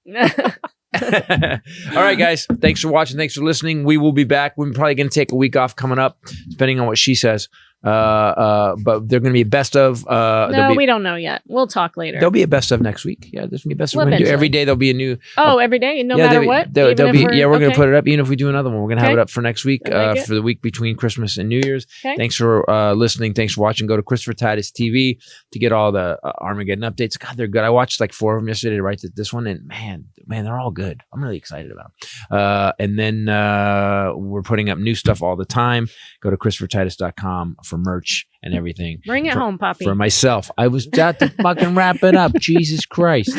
All right, guys. Thanks for watching. Thanks for listening. We will be back. We're probably going to take a week off coming up, depending on what she says. But they're going to be a best of. No, we don't know yet. We'll talk later. There'll be a best of next week. Yeah, there's going to be a best of. Well, We're gonna do eventually. every day. There'll be a new. Every day, no Yeah, matter there'll be- what. there'll Even if be, we're going to okay. put it up. Even if we do another one, we're going to have Okay. it up for next week, I like it. for the week between Christmas and New Year's. Okay. Thanks for listening. Thanks for watching. Go to Christopher Titus TV to get all the Armageddon updates. God, they're good. I watched like 4 of them yesterday to write this one, and man, they're all good. I'm really excited about them. And then we're putting up new stuff all the time. Go to ChristopherTitus.com for merch and everything. Bring it home, Poppy. For myself, I was about to fucking wrap it up. Jesus Christ!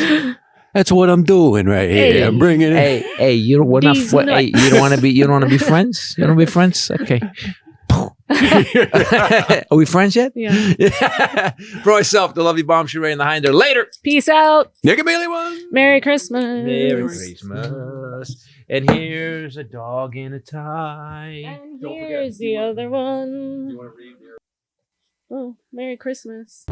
That's what I'm doing right here. Hey. I'm bringing it. Hey, you don't want These to. Hey, you don't want to be. You don't want to be friends. You don't want to be friends. Okay. Are we friends yet? Yeah. For myself, the lovely Bombshell Ray and the Hylinder. Later. Peace out. Nick and Bailey one. Merry Christmas. Merry Christmas. Christmas. And here's a dog in a tie. And here's the other one. Oh, Merry Christmas.